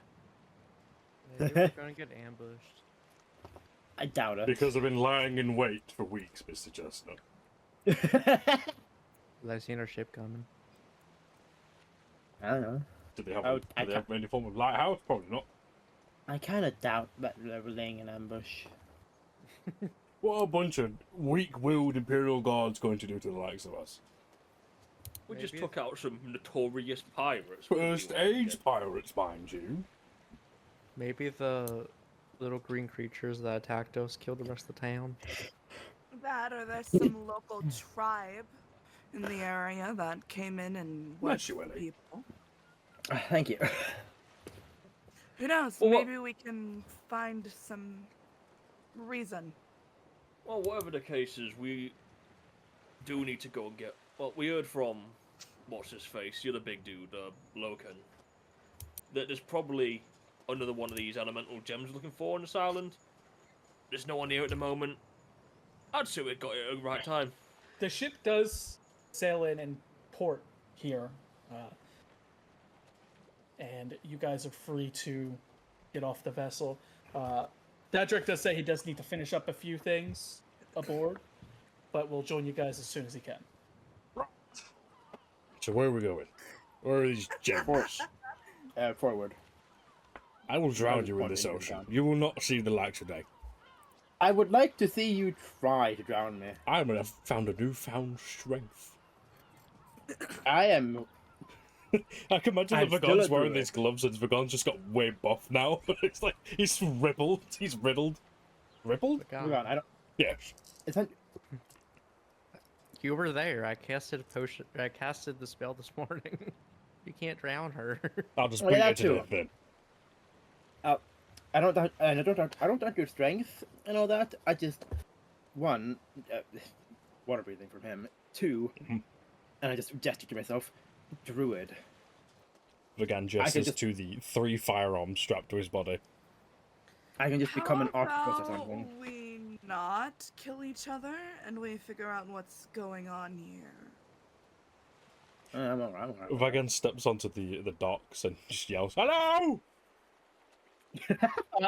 Yeah, you're gonna get ambushed. I doubt it. Because I've been lying in wait for weeks, Mr. Chestnut. I seen our ship coming. I don't know. Do they have, I have any form of lighthouse? Probably not. I kind of doubt that they were laying an ambush. What a bunch of weak-willed Imperial Guards going to do to the likes of us? We just Maybe. took out some notorious pirates. First age pirates, mind you. Maybe the little green creatures that attacked us killed the rest of the town. That or there's some local tribe in the area that came in and Bless worked you, for Ellie. people. Thank you. Who knows? Well, Maybe we can find some reason. Well, whatever the case is, we do need to go and get. Well, we heard from what's his face, the other big dude, Loken, that there's probably another one of these elemental gems we're looking for on this island. There's no one here at the moment. I'd say we got it at the right time. The ship does sail in and port here, and you guys are free to get off the vessel. Dadrick does say he does need to finish up a few things aboard, but we'll join you guys as soon as he can. So where are we going? Where are these gems? Forward. I will drown was you in this pointing ocean. down. You will not see the light of day. I would like to see you try to drown me. I have found a newfound strength. I am. I can imagine I'm the still Vagon's a wearing druid. these gloves and Vagon's just got way buff now. It's like he's ribbled. He's riddled. Ribbled? Hold on, I don't. Yes. It's not. You were there. I casted a potion. I casted the spell this morning. You can't drown her. I'll just Oh, bring yeah, it to too. death then. I don't doubt your strength and all that. I just one, water breathing from him. Two, Mhm. and I just gestured to myself, druid. Vagan can gestures just- to the 3 firearms strapped to his body. I can just become an How octopus or about something. we not kill each other and we figure out what's going on here? I'm alright. Vagan steps onto the docks and just yells, "Hello!"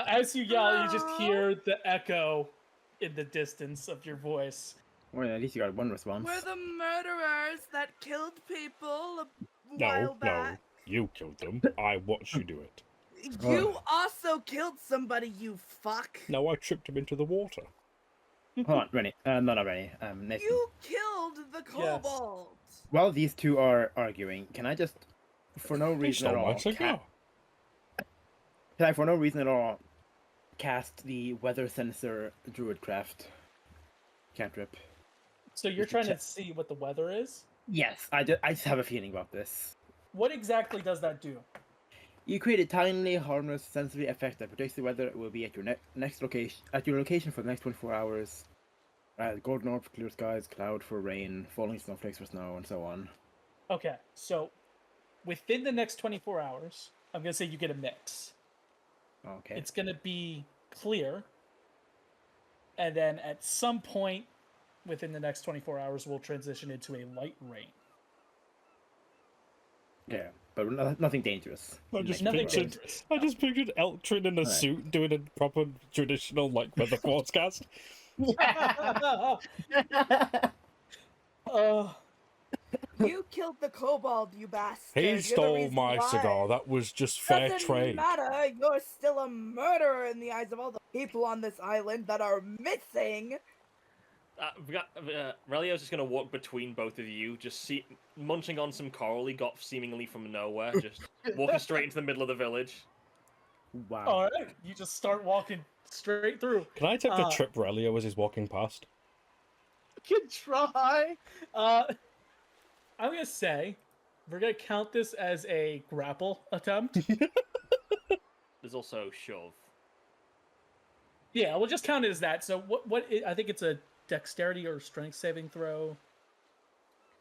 As you yell, you just hear the echo in the distance of your voice. Well, at least you got one response. We're the murderers that killed people a No, while no. back. You killed them. I watched you do it. You also killed somebody, you fuck. No, I tripped him into the water. Hold on, Renni. No, not Renni. Nathan. You killed the kobold. While these two are arguing, can I just, for no He reason at stole my all, cigar. can I, for no reason at all, cast the weather sensor druidcraft cantrip? So you're trying to see what the weather is? Yes, I just have a feeling about this. What exactly does that do? You create a tiny, harmless sensory effect that predicts the weather will be at your next location, for the next 24 hours. Golden orb for clear skies, cloud for rain, falling snowflakes for snow, and so on. Okay, so within the next 24 hours, I'm going to say you get a mix. Okay. It's going to be clear, and then at some point within the next 24 hours, we'll transition into a light rain. Yeah, but nothing dangerous. I just Nothing pictured, dangerous. I just pictured Eltrin in a Alright. suit doing a proper traditional like weather forecast. You killed the kobold, you bastard. You're He the stole reason my why. cigar. That was just fair Doesn't trade. matter. You're still a murderer in the eyes of all the people on this island that are missing. Relio's just gonna walk between both of you, just munching on some coral he got seemingly from nowhere, just walking straight into the middle of the village. Wow. All right, you just start walking straight through. Can I take the Uh, trip Relio as he's walking past? You can try. I'm gonna say we're gonna count this as a grapple attempt. There's also shove. Yeah, we'll just count it as that. So I think it's a dexterity or strength saving throw.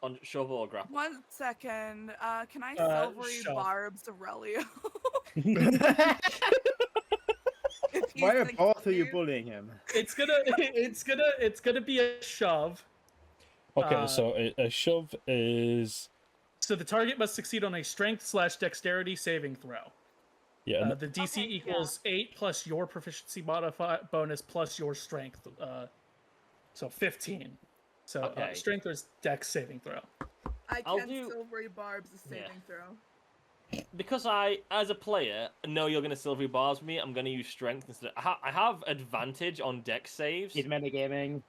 On shove or grapple. 1 second. Can I Uh, silvery shove. barbs Aurelio? If he Why are both of you succeeds. bullying him? It's gonna be a shove. Okay, so a shove is So the target must succeed on a strength/dexterity saving throw. yeah. The DC Okay, equals 8 plus your proficiency bonus plus your strength. So 15. So Okay. strength or dex saving throw. I I'll can do- silvery barbs a saving Yeah. throw. because I, as a player, know you're going to silvery bars me, I'm going to use strength instead. I have advantage on dex saves. He's metagaming.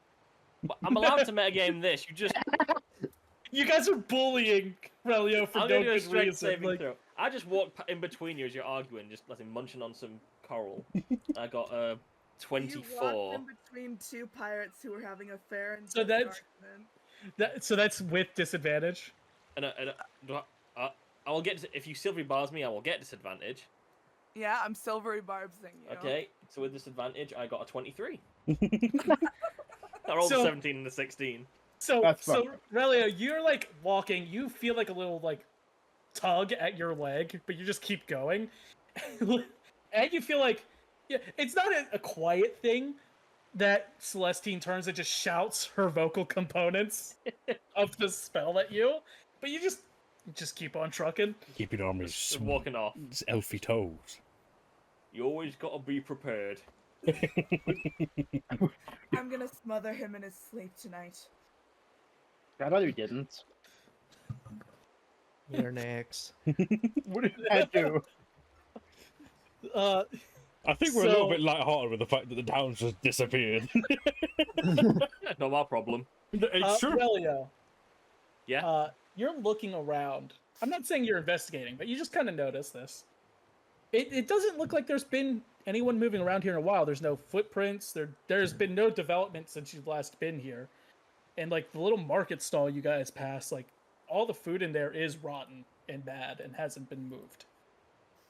But I'm allowed to metagame this. You just. You guys are bullying Relio for I'm no going to do a good strength reason. saving Like, throw. I just walked in between you as you're arguing, just letting munching on some coral. I got You 24. walked in between two pirates who were having a fair and So just that's- argument. so that's with disadvantage. And I will get if you silvery bars me, I will get disadvantage. Yeah, I'm silvery barbsing you. Okay, so with disadvantage, I got a 23. I rolled a So- 17 and a 16. So That's so fine. Relio, you're like walking. You feel like a little like tug at your leg, but you just keep going, and you feel like it's not a quiet thing that Celestine turns and just shouts her vocal components of the spell at you, but you just keep on trucking. Keeping on his Just walking off. elfy toes. You always gotta be prepared. I'm gonna smother him in his sleep tonight. I thought you didn't. You're next. What did I do. I think we're a little So- bit lighthearted with the fact that the downs just disappeared. Not my problem. It's true. Relio, Yeah. you're looking around. I'm not saying you're investigating, but you just kind of notice this. It doesn't look like there's been anyone moving around here in a while. There's no footprints. There's been no development since you've last been here. And like the little market stall you guys passed, like all the food in there is rotten and bad and hasn't been moved.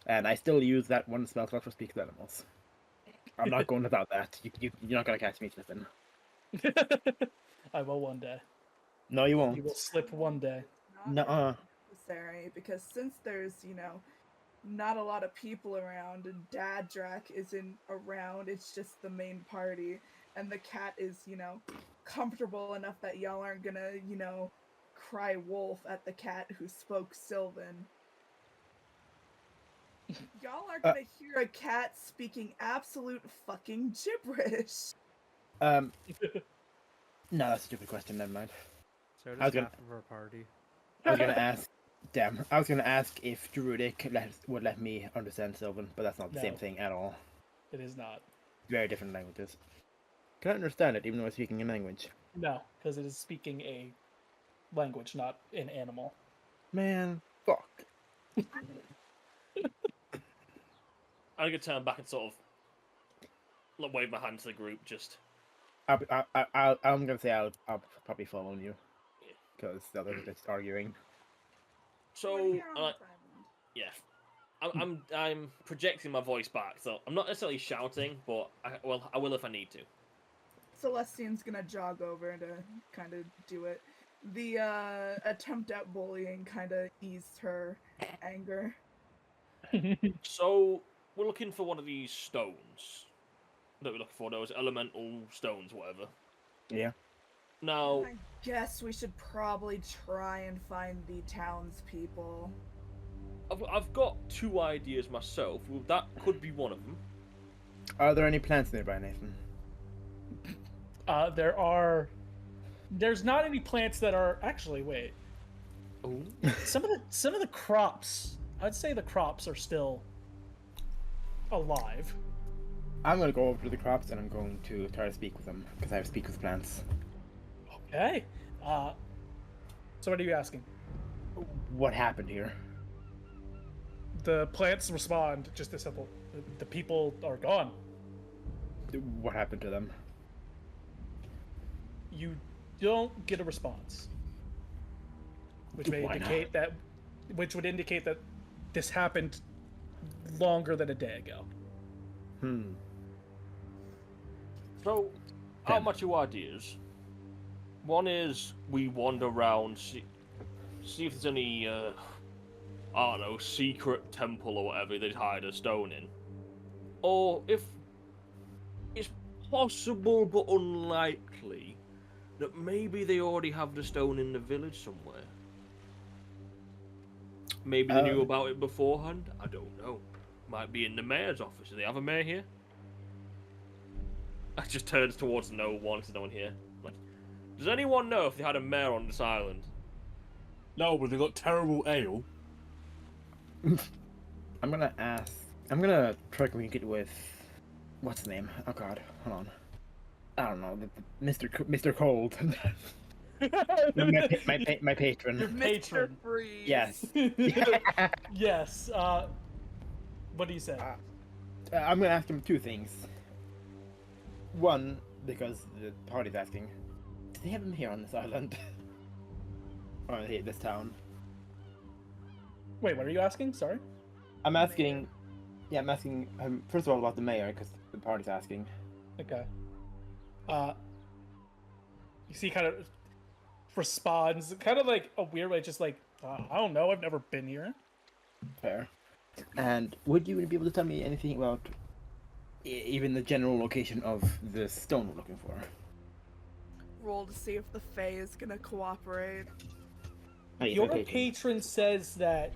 And I still use that one spell slot for speak to animals. I'm not going without that. You're not gonna catch me slipping. I will one day. No, you You won't. will slip one day. Not Nuh-uh. necessary, because since there's, not a lot of people around and Dad Drac isn't around, it's just the main party, and the cat is, comfortable enough that y'all aren't gonna, cry wolf at the cat who spoke Sylvan. Y'all are gonna hear a cat speaking absolute fucking gibberish. No, that's a stupid question. Never mind. So I was does gonna- half of our party. I was gonna ask. Damn, I was gonna ask if Druidic would let me understand Sylvan, but that's not the same No. thing at all. It is not. Very different languages. Can I understand it, even though I'm speaking a language? No, because it is speaking a language, not an animal. Man, fuck. I'm gonna turn back and sort of like, wave my hand to the group. Just I'm gonna say I'll probably follow you, because the others are just arguing. so We're here on like, this island. yeah, I'm projecting my voice back, so I'm not necessarily shouting, but I will if I need to. Celestine's gonna jog over to kind of do it. The attempt at bullying kind of eased her anger. So we're looking for one of these stones that we're looking for. Those elemental stones, whatever. Yeah. Now, I guess we should probably try and find the townspeople. I've got two ideas myself. Well, that could be one of them. Are there any plants nearby, Nathan? There's not any plants that are actually wait. Oh, Some of the crops, I'd say the crops are still alive. I'm gonna go over to the crops and I'm going to try to speak with them, because I have speak with plants. Okay. So what are you asking? What happened here? The plants respond just as simple. The people are gone. What happened to them? You don't get a response. Which may Why indicate that which would indicate that this happened longer than a day ago. so how much your ideas? One is we wander around, see if there's any, I don't know, secret temple or whatever they'd hide a stone in. Or if it's possible but unlikely that maybe they already have the stone in the village somewhere. Maybe they knew about it beforehand. I don't know. Might be in the mayor's office. Do they have a mayor here? I just turns towards no one. There's no one here. Like, does anyone know if they had a mayor on this island? No, but they got terrible ale. I'm gonna ask. I'm gonna try to communicate with. What's his name? Oh God, hold on. I don't know. Mr. Cold. my patron. Your Mr. patron. Freeze. Yes. Yes. What do you say? I'm gonna ask him two things. One, because the party's asking, do they have him here on this island? Or here, this town? Wait, what are you asking? Sorry. I'm asking. Yeah, I'm asking him first of all about the mayor because the party's asking. Okay. You see, kind of responds, kind of like a weird way, just like, I don't know, I've never been here. Fair. And would you be able to tell me anything about even the general location of the stone we're looking for? Roll to see if the Fae is gonna cooperate. Oh, he's Your my patron says that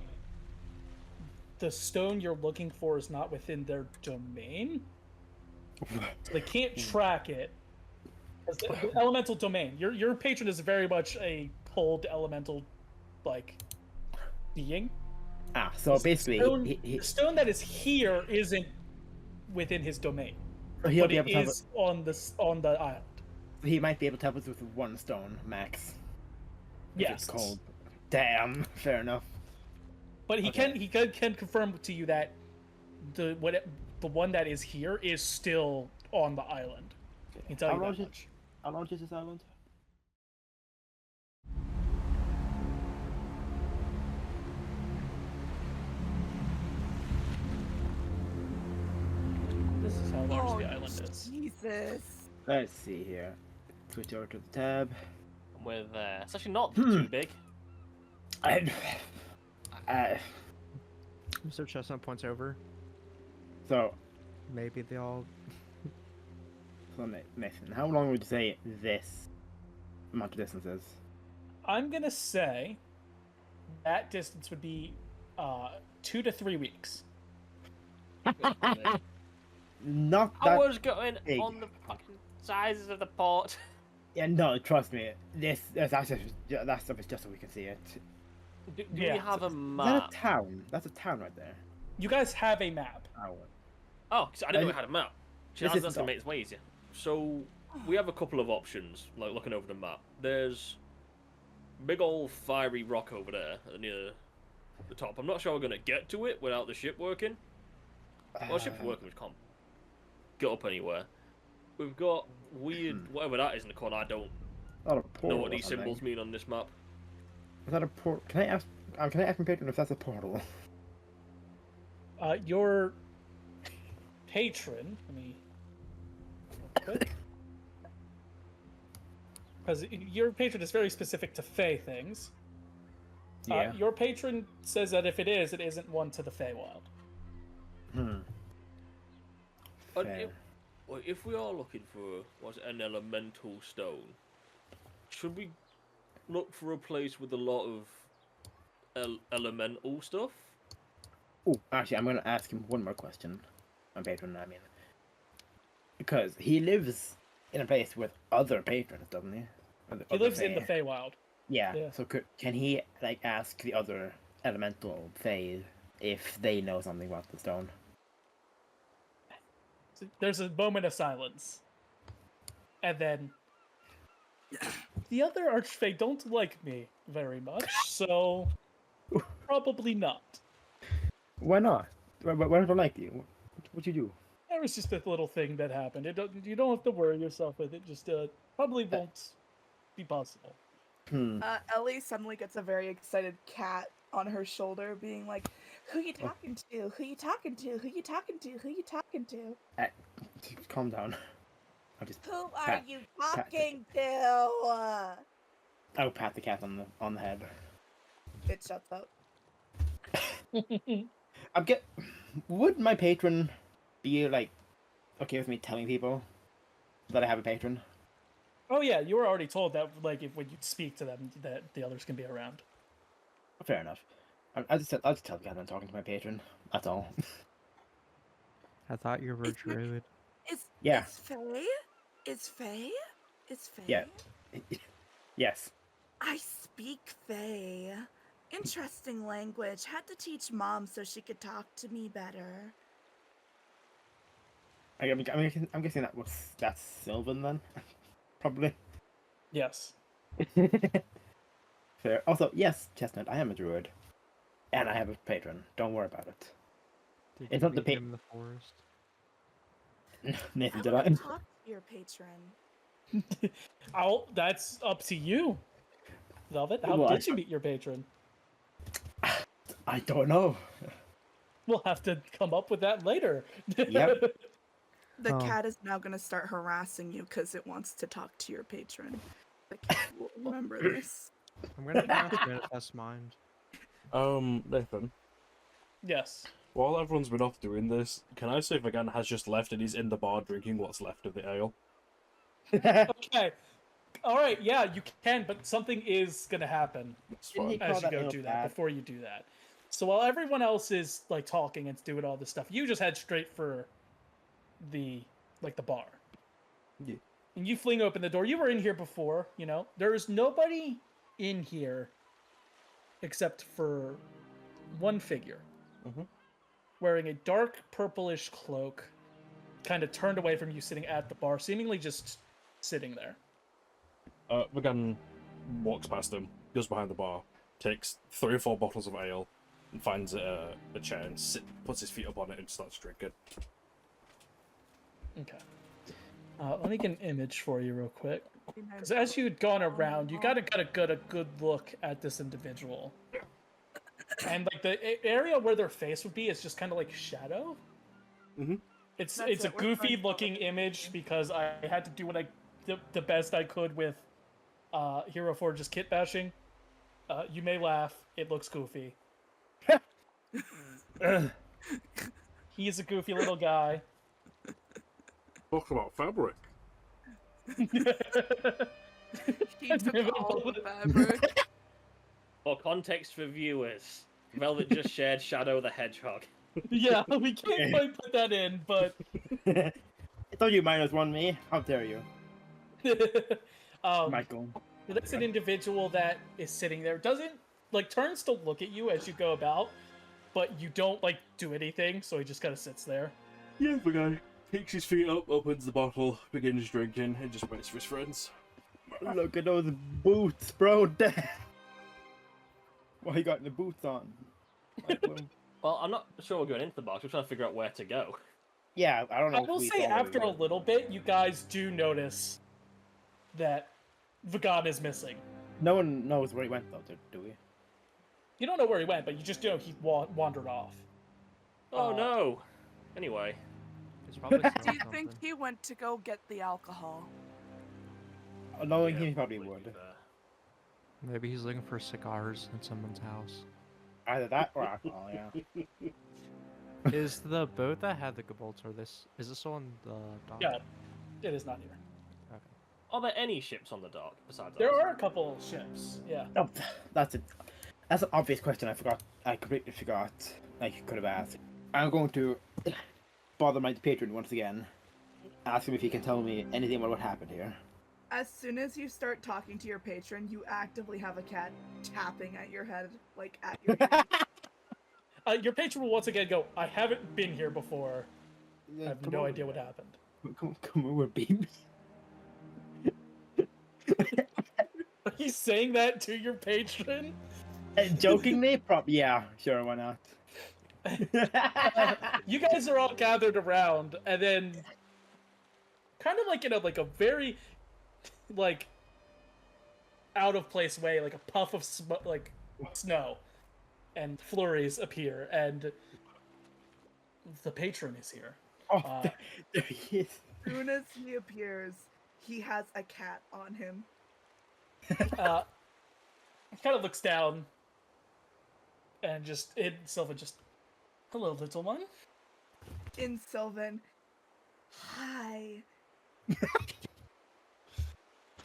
the stone you're looking for is not within their domain. So they can't track it. As the elemental domain. Your patron is very much a pulled elemental, like, being. Ah, so basically, The stone that is here isn't within his domain, he'll but be it able to help is on the island. he might be able to help us with one stone max. If Yes. it's cold. Damn. Fair enough. But he Okay. can confirm to you that the one that is here is still on the island. He can tell How you large that is- much. How large is this island? This is how large Oh, the island is. Jesus. Let's see here. Switch over to the tab. With it's actually not too big. I, Mr. Chestnut points over. so, Maybe they all. Nathan, how long would you say this amount of distance is? I'm gonna say that distance would be 2 to 3 weeks. Not I that. was going big. on the fucking sizes of the port. Yeah, no, trust me. That stuff is just so we can see it. Do Yeah. we have a Is that map? a town? That's a town right there. You guys have a map. Oh. Oh, 'cause I didn't know we had a map. This That's isn't gonna make it way easier. So we have a couple of options, like looking over the map. There's big old fiery rock over there near the top. I'm not sure we're gonna get to it without the ship working. Well, the ship's working, we can't get up anywhere. We've got weird, whatever that is in the corner. I don't Not a portal. know what or these something. symbols mean on this map. Is that a portal? Can I ask? Can I ask my patron if that's a portal? Your patron, let me. Because your patron is very specific to Fey things. Yeah. Your patron says that if it is, it isn't one to the Feywild. But Fair. if we are looking for an elemental stone, should we look for a place with a lot of elemental stuff? Oh, actually, I'm gonna ask him one more question. My patron, I mean, because he lives in a place with other patrons, doesn't he? He lives in the Feywild. Yeah. Yeah. So can he like ask the other elemental Fae if they know something about the stone? So there's a moment of silence. And then the other Archfey don't like me very much, so probably not. Why not? Why don't I like you? What'd you do? There was just a little thing that happened. You don't have to worry yourself with it. Just probably won't be possible. Ellie suddenly gets a very excited cat on her shoulder, being like, "Who you talking to? Who you talking to? Who you talking to? Who you talking to? Calm down. I'll just Who are pat- you pat talking to?" I'll pat the cat on the head. It shuts up. Would my patron be like okay with me telling people that I have a patron? Oh yeah, you were already told that. Like, when you speak to them, that the others can be around. Fair enough. I'll just tell the cat I'm talking to my patron. That's all. I thought you were a Is your- druid. Yeah. Is Faye? Is Faye? Is Faye? Yeah. Yes. I speak Faye, Interesting language. Had to teach Mom so she could talk to me better. I'm guessing that's Sylvan then, probably. Yes. Fair. Also, yes, Chestnut, I am a druid, and I have a patron. Don't worry about it. Did It's you not the meet him in the forest? Nathan, I did want I? to talk to your patron. That's up to you. Velvet, how Well, did you meet your patron? I don't know. Oh. We'll have to come up with that later. Yep. The Oh. cat is now going to start harassing you because it wants to talk to your patron. The cat will remember this. I'm gonna cast Manifest Mind. Nathan, Yes. while everyone's been off doing this, can I say Vagan has just left and he's in the bar drinking what's left of the ale? Okay. All right. Yeah, you can, but something is gonna happen That's Didn't he fine. call as you that go ale do that. bad? Before you do that, so while everyone else is like talking and doing all this stuff, you just head straight for the bar. Yeah. And you fling open the door. You were in here before. You know there is nobody in here except for one figure Mhm. wearing a dark purplish cloak, kind of turned away from you, sitting at the bar, seemingly just sitting there. Vagan walks past him, goes behind the bar, takes 3 or 4 bottles of ale, and finds a chair and puts his feet up on it and starts drinking. Okay. Let me get an image for you real quick. Because as you'd gone around, you got a good look at this individual. And like the area where their face would be is just kind of like shadow. Mhm. It's That's it's a it, we're goofy trying to looking image because I had to do what the best I could with Hero Forge's kit bashing. You may laugh, it looks goofy. He's a goofy little guy. Talk about fabric. He took all the fabric. For context for viewers, Velvet just shared Shadow the Hedgehog. Yeah, we can't quite put that in, but I thought you -1 me. How dare you, um, Michael? that's an individual that is sitting there, doesn't like turns to look at you as you go about, but you don't like do anything, so he just kind of sits there. Yeah, Vagan takes his feet up, opens the bottle, begins drinking, and just waits for his friends. Look at those boots, bro. What you got the boots on? Like, Well, I'm not sure we're going into the box. We're trying to figure out where to go. yeah, I don't know. I will say after a little bit, you guys do notice that Vagan is missing. No one knows where he went though, do we? You don't know where he went, but you just know he wandered off. Oh no! Anyway, He's probably Do stealing you think something. he went to go get the alcohol? Knowing yeah, him, he probably to would. be fair. Maybe he's looking for cigars in someone's house. Either that or alcohol. Yeah. Is the boat that had the gabolts, is this on the dock? Yeah, it is not here. Okay. Are there any ships on the dock besides There ours? are a couple ships, yeah. Oh, that's an obvious question. I forgot. I completely forgot. I could have asked. I'm going to bother my patron once again. Ask him if he can tell me anything about what happened here. As soon as you start talking to your patron, you actively have a cat tapping at your head, like at your head. Your patron will once again go, I haven't been here before. I have no idea what happened. Come over, baby. Are you saying that to your patron? Jokingly, yeah, sure, why not? You guys are all gathered around, and then kind of like in a very like out of place way, like a puff of snow and flurries appear, and the patron is here. Oh, there he is. As soon as he appears, he has a cat on him. He kind of looks down and Sylvan just, hello, little one. In Sylvan, hi.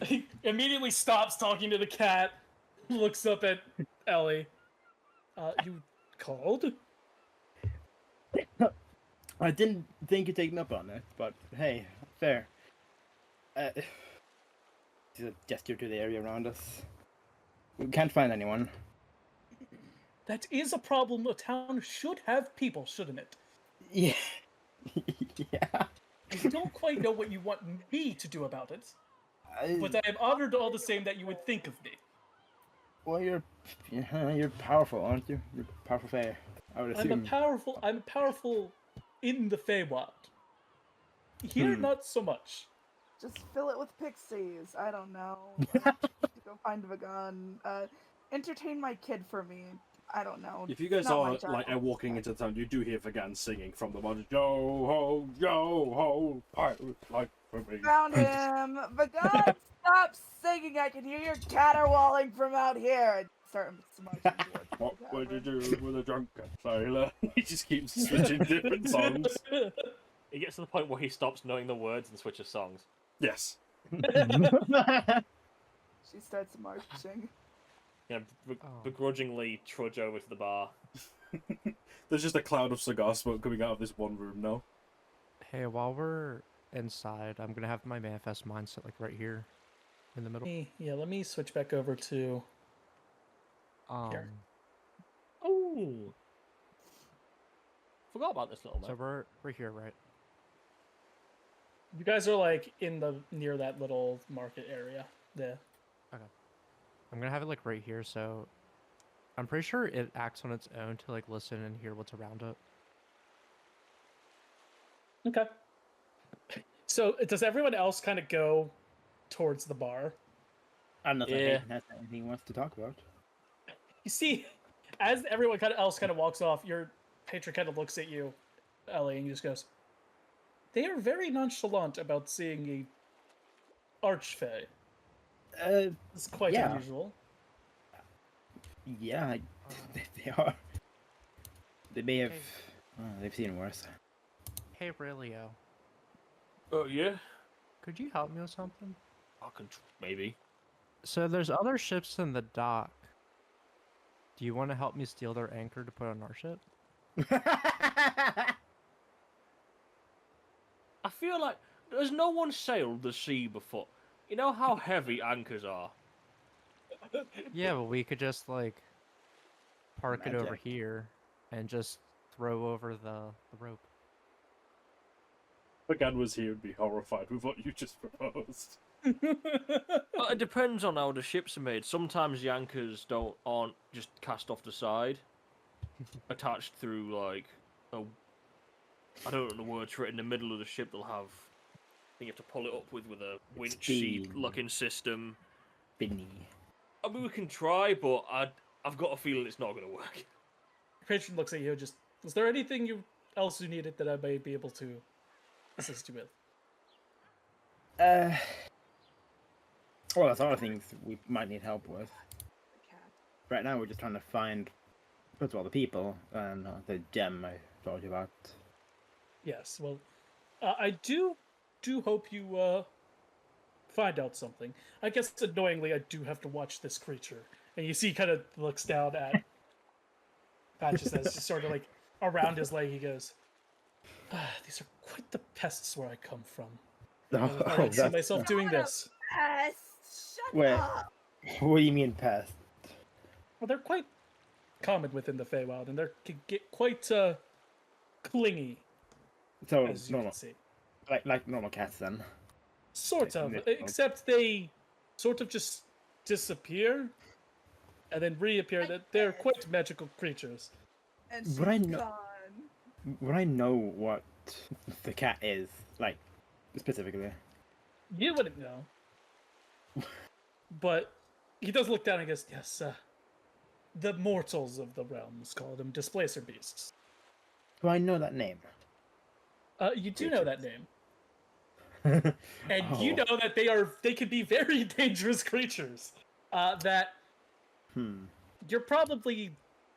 He immediately stops talking to the cat, looks up at Ellie. You called? I didn't think you'd taken up on it, but hey, fair. Just a gesture to the area around us. We can't find anyone. That is a problem. A town should have people, shouldn't it? Yeah. Yeah. I don't quite know what you want me to do about it, but I am honored all the same that you would think of me. Well, you're powerful, aren't you? You're a powerful fae. I would assume. I'm powerful in the Feywild. Here, not so much. Just fill it with pixies. I don't know. Go find a gun. Entertain my kid for me. I don't know. If you guys Not my are job. like walking into town, you do hear Vagan singing from the mud. Yo ho, pirate like for me. Found him. But God, stop singing. I can hear your caterwauling from out here. And start smudging towards What the would you tavern. do with a drunken sailor? He just keeps switching different songs. It gets to the point where he stops knowing the words and switches songs. Yes. She starts marching. Yeah, begrudgingly trudge over to the bar. There's just a cloud of cigar smoke coming out of this one room now. Hey, while we're inside, I'm gonna have my manifest mindset like right here, in the middle. Yeah, let me switch back over to here. Oh, forgot about this little So man. we're here, right? You guys are like near that little market area. There. I'm gonna have it like right here, so I'm pretty sure it acts on its own to like listen and hear what's around it. Okay. So does everyone else kind of go towards the bar? I'm not Yeah. has anything he wants to talk about. You see, as everyone else kind of walks off, your patron kind of looks at you, Ellie, and he just goes, "They are very nonchalant about seeing a archfey. It's quite yeah. unusual." Yeah, they are. They may have. Hey. They've seen worse. Hey, Relio, Oh yeah, could you help me with something? I can maybe. So there's other ships in the dock. Do you want to help me steal their anchor to put on our ship? I feel like there's no one sailed the sea before. You know how heavy anchors are. Yeah, but we could just like park it over Magic. here and just throw over the rope. Vagan was here and be horrified with what you just proposed. Well, it depends on how the ships are made. Sometimes the anchors aren't just cast off the side, attached through like I don't know the word for it. In the middle of the ship, they'll have. I think you have to pull it up with a winch seat Spin. looking system. Binny. I mean, we can try, but I've got a feeling it's not going to work. Patron looks at you. Just, is there anything else you needed that I may be able to assist you with? Well, there's other things we might need help with. The cat. Right now, we're just trying to find, first of all, the people and the gem I told you about. Yes. Well, I do hope you find out something. I guess annoyingly, I do have to watch this creature, and you see, kind of looks down at Patches as just sort of like around his leg. He goes, "These are quite the pests where I come from. I don't see myself doing this." Pest, shut Wait. up. What do you mean pest? Well, they're quite common within the Feywild, and they can get quite clingy, So as you normal, can see. like normal cats then. Sort of, Yeah. except they sort of just disappear and then reappear. That they're quite magical creatures. And she's Would I know- gone. Would I know what the cat is, like, specifically? You wouldn't know, but he does look down and goes, "Yes, the mortals of the realms call them displacer beasts." Do I know that name? You do know that name, and you Oh. know that they can be very dangerous creatures. That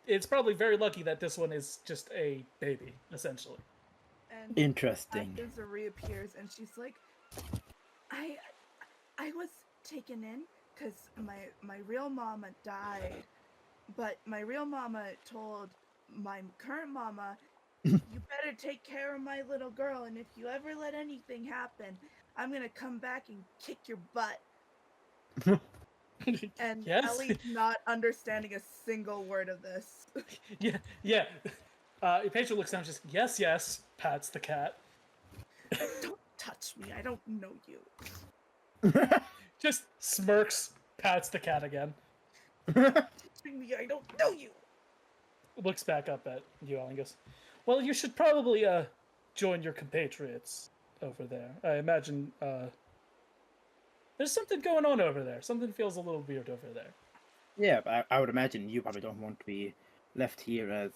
it's probably very lucky that this one is just a baby, essentially. And Interesting. Agnes reappears and she's like, I was taken in because my real mama died, but my real mama told my current mama, you better take care of my little girl, and if you ever let anything happen, I'm gonna come back and kick your butt. And Yes? Ellie not understanding a single word of this. Yeah. Pedro looks down, just yes, pats the cat. Don't touch me. I don't know you. Just smirks, pats the cat again. Touching me. I don't know you. Looks back up at you all and goes, well, you should probably join your compatriots over there. I imagine there's something going on over there. Something feels a little weird over there. Yeah, but I would imagine you probably don't want to be left here as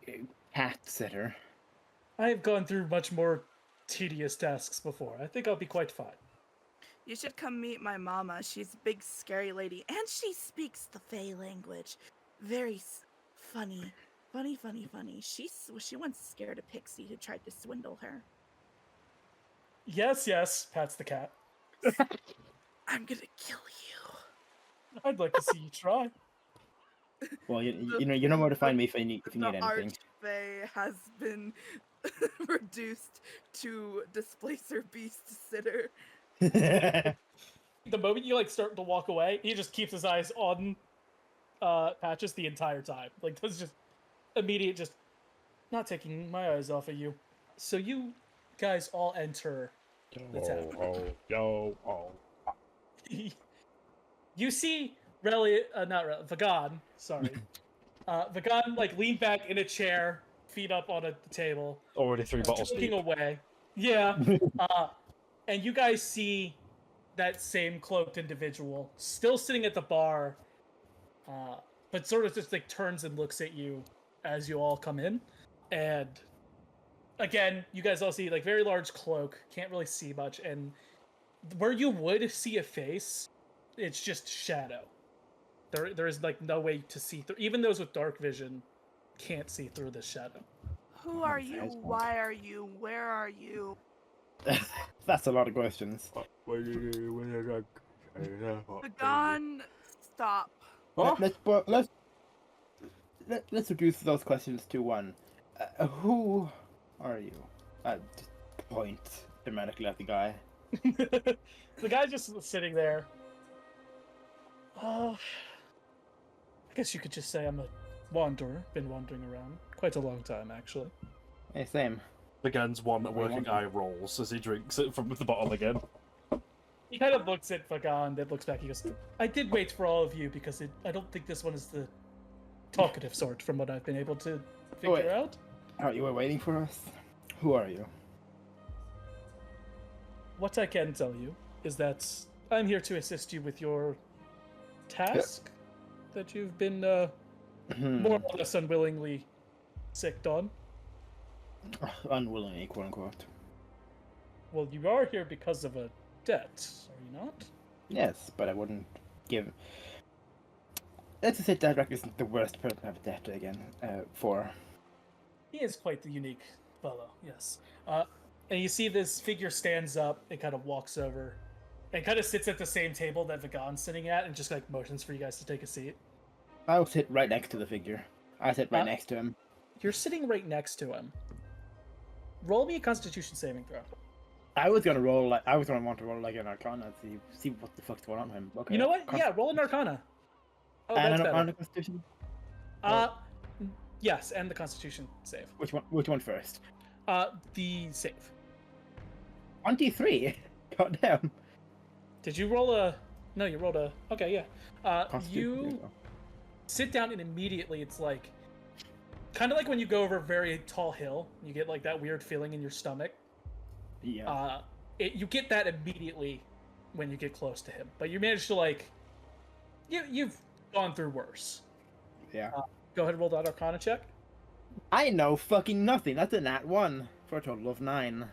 a cat sitter. I've gone through much more tedious tasks before. I think I'll be quite fine. You should come meet my mama. She's a big, scary lady, and she speaks the Fey language. Very funny. Funny. She once scared a pixie who tried to swindle her. Yes, pats the cat. I'm gonna kill you. I'd like to see you try. Well, you know where to find me if you need The anything. Archfey has been reduced to displacer beast sitter. The moment you start to walk away, he just keeps his eyes on Patches the entire time. That's just immediate, just not taking my eyes off of you. So you guys all enter the tavern. You see Vagan, sorry. Vagan lean back in a chair, feet up on a table. Already 3 bottles looking deep. away. Yeah. And you guys see that same cloaked individual still sitting at the bar, but sort of just turns and looks at you as you all come in. And again, you guys all see very large cloak, can't really see much, and where you would see a face, it's just shadow. There is no way to see through. Even those with dark vision can't see through this shadow. Who are you? Why are you? Where are you? That's a lot of questions. Vagan, stop. Let's reduce those questions to one. Who are you? Just point dramatically at the guy. The guy's just sitting there. I guess you could just say I'm a wanderer. Been wandering around quite a long time, actually. Hey, same. Begins one working eye rolls as he drinks it from the bottle again. He kind of looks at Vagan, then looks back. He goes, I did wait for all of you because I don't think this one is the talkative sort from what I've been able to figure out. Oh, you were waiting for us? Who are you? What I can tell you is that I'm here to assist you with your task that you've been more or less unwillingly sicked on. Unwillingly, quote unquote. Well, you are here because of a debt, are you not? Yes, but I wouldn't give. Let's just say Dadrak isn't the worst person to have a debt again for. He is quite the unique fellow, yes. And you see this figure stands up and kind of walks over and kind of sits at the same table that Vagan's sitting at and just motions for you guys to take a seat. I'll sit right next to the figure. I sit right next to him. You're sitting right next to him. Roll me a Constitution saving throw. I was gonna want to roll an Arcana to see what the fuck's going on with him. Okay. You know what? Yeah, roll an Arcana. Oh, that's better. On the Constitution. Yes, and the Constitution save. Which one first? The save. 23. Goddamn. Did you roll a? No, you rolled a. Okay, yeah. You go. sit down and immediately it's kind of like when you go over a very tall hill, you get that weird feeling in your stomach. Yeah. You get that immediately when you get close to him, but you manage to you've gone through worse. Yeah. Go ahead and roll that Arcana check. I know fucking nothing. That's a nat 1 for a total of 9.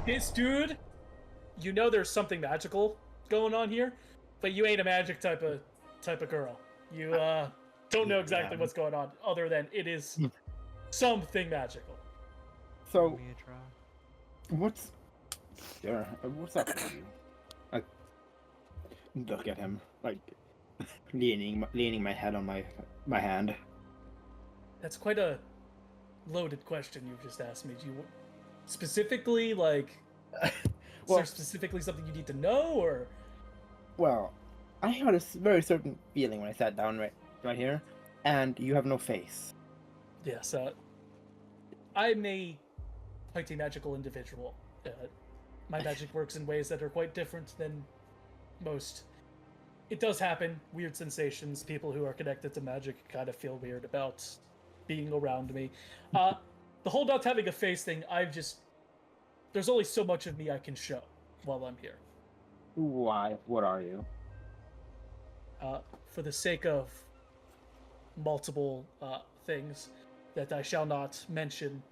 This dude, you know there's something magical going on here, but you ain't a magic type of girl. You don't know exactly what's going on, other than it is something magical. So, Give me a try. what's up with you? I look at him, leaning my head on my hand. That's quite a loaded question you've just asked me. Do you specifically is there specifically something you need to know, or? Well, I had a very certain feeling when I sat down right here, and you have no face. Yes, I'm a quite a magical individual. My magic works in ways that are quite different than most. It does happen, weird sensations. People who are connected to magic kind of feel weird about being around me. The whole not having a face thing, there's only so much of me I can show while I'm here. Why? What are you? For the sake of multiple things that I shall not mention,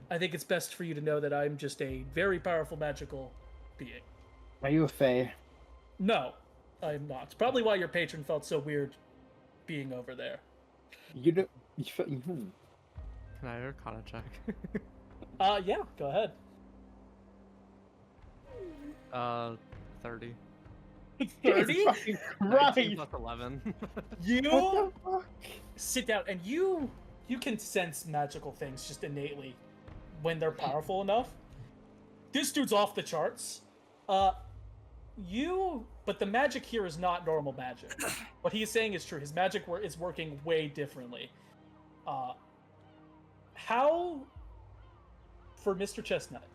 I think it's best for you to know that I'm just a very powerful magical being. Are you a fae? No, I'm not. Probably why your patron felt so weird being over there. You don't. Can I Arcana check? Yeah, go ahead. 30. 30? Fucking 19 Christ! plus 11. You What the fuck? sit down and you can sense magical things just innately when they're powerful enough. This dude's off the charts. But the magic here is not normal magic. What he is saying is true. His magic is working way differently. How, for Mr. Chestnut,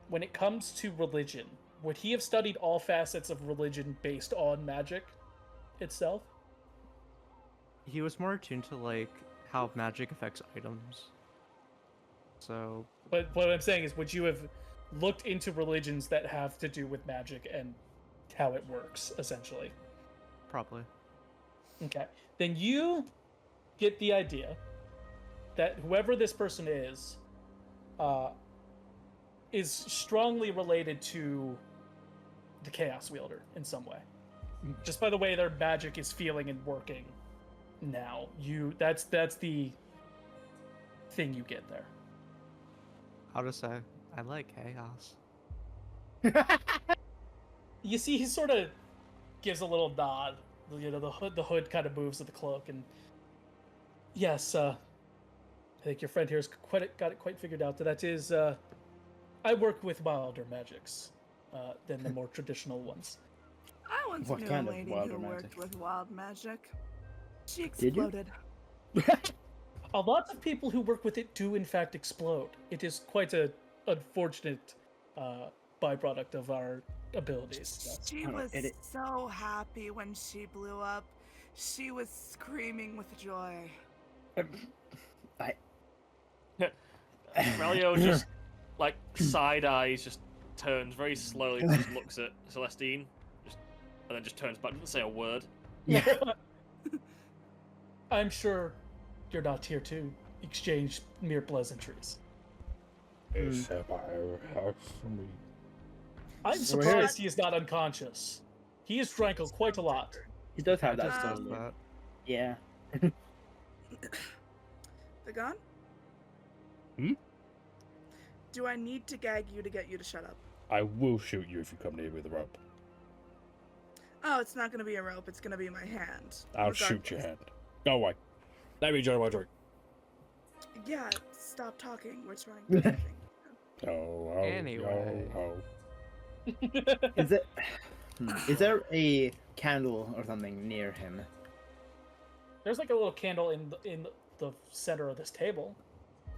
when it comes to religion, would he have studied all facets of religion based on magic itself? He was more attuned to like how magic affects items. So, But what I'm saying is, would you have looked into religions that have to do with magic and how it works, essentially? probably. Okay. Then you get the idea that whoever this person is strongly related to the Chaos Wielder in some way. Just by the way their magic is feeling and working now. That's the thing you get there. I'll just say, I like chaos. You see, he sort of gives a little nod. You know, the hood kind of moves of the cloak, and yes, I think your friend here has got it quite figured out. That is, I work with wilder magics than the more traditional ones. I once What knew kind a of lady wilder who magic? worked with wild magic. She Did you? exploded. A lot of people who work with it do, in fact, explode. It is quite an unfortunate byproduct of our abilities. She Hold on, was so happy when she blew up. She was screaming with joy. Relio just like side eyes, just turns very slowly, and just looks at Celestine, and then just turns back, doesn't say a word. Yeah. I'm sure you're not here to exchange mere pleasantries. It's about me. I'm We're surprised he is not unconscious. He has drank quite a lot. He does have that Just stuff. does that. Yeah. Vagon? Hmm? Do I need to gag you to get you to shut up? I will shoot you if you come near me with a rope. Oh, it's not gonna be a rope, it's gonna be my hand. I'll shoot your hand. Go away. Let me enjoy my drink. Yeah, stop talking. We're trying to do something. Oh, Anyway. Is there a candle or something near him? There's like a little candle in the center of this table.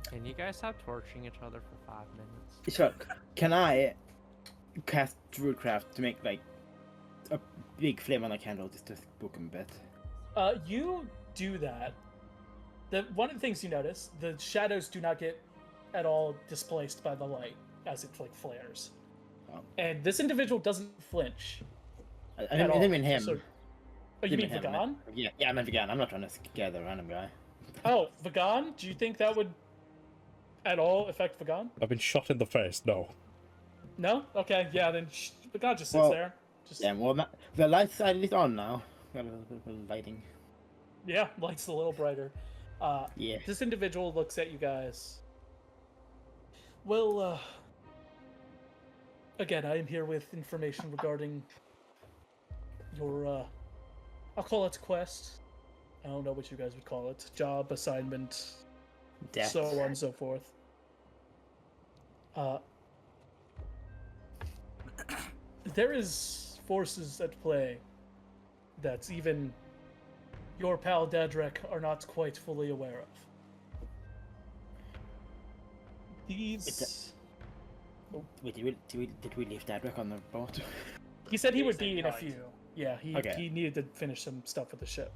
Can you guys stop torching each other for 5 minutes? Sure. Can I cast Druidcraft to make like a big flame on the candle just to spook him a bit? You do that. One of the things you notice, the shadows do not get at all displaced by the light as it like flares. Oh. And this individual doesn't flinch. I at didn't all. mean him. So, oh, you mean Didn't him, Vagon? Yeah, I meant Vagon. I'm not trying to scare the random guy. Oh, Vagon? Do you think that would at all affect Vagon? I've been shot in the face. No. No? Okay, yeah, then Vagon just sits Well, there. Just, Yeah, well, the light side is on now. Got a little lighting. yeah, light's a little brighter. Yeah. This individual looks at you guys. Well, again, I am here with information regarding your, I'll call it quest. I don't know what you guys would call it. Job, assignment, Death. so on and so forth. There is forces at play that even your pal Dadrek are not quite fully aware of. These... Wait, did we leave Dadrick on the boat? He said he He would said be in a kite. few. Yeah, Okay. he needed to finish some stuff with the ship.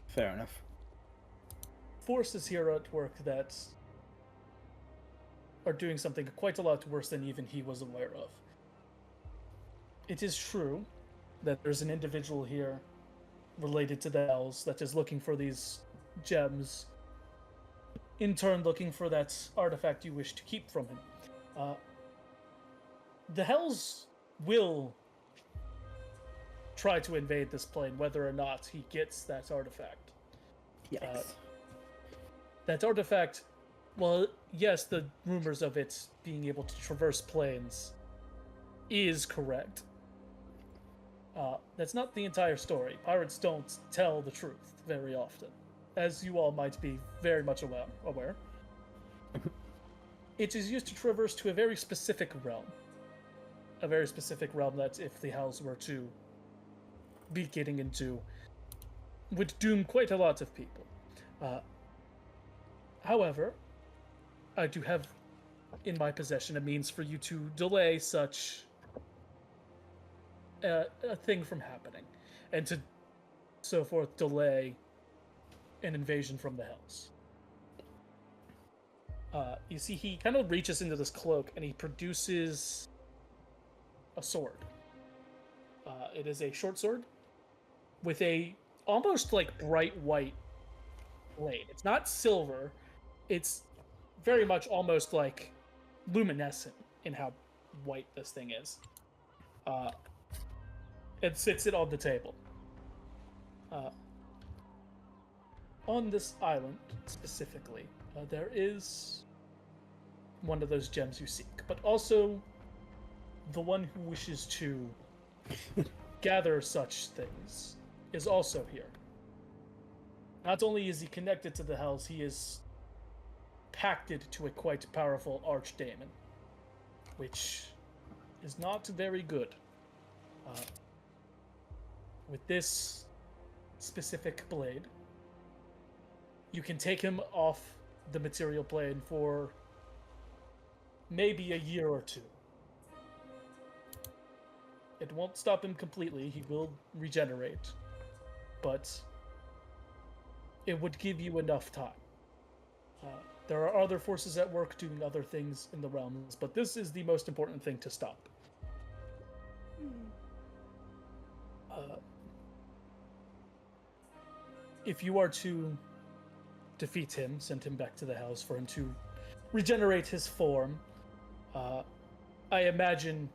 Fair enough. Forces here at work that are doing something quite a lot worse than even he was aware of. It is true that there's an individual here related to the Hells that is looking for these gems, in turn looking for that artifact you wish to keep from him. The Hells will try to invade this plane whether or not he gets that artifact. Yes. That artifact, well, yes, the rumors of it being able to traverse planes is correct. That's not the entire story. Pirates don't tell the truth very often, as you all might be very much aware. It is used to traverse to a very specific realm. A very specific realm that, if the Hells were to be getting into, would doom quite a lot of people. However, I do have in my possession a means for you to delay such a thing from happening, and to so forth delay an invasion from the Hells. You see, he kind of reaches into this cloak and he produces a sword. It is a short sword with a almost like bright white blade. It's not silver. It's very much almost like luminescent in how white this thing is. It sits it on the table. On this island, specifically, there is one of those gems you seek, but also the one who wishes to gather such things is also here. Not only is he connected to the Hells, he is pacted to a quite powerful archdemon, which is not very good. With this specific blade, you can take him off the material plane for maybe a year or two. It won't stop him completely, he will regenerate, but it would give you enough time. There are other forces at work doing other things in the realms, but this is the most important thing to stop. If you are to defeat him, send him back to the house for him to regenerate his form, I imagine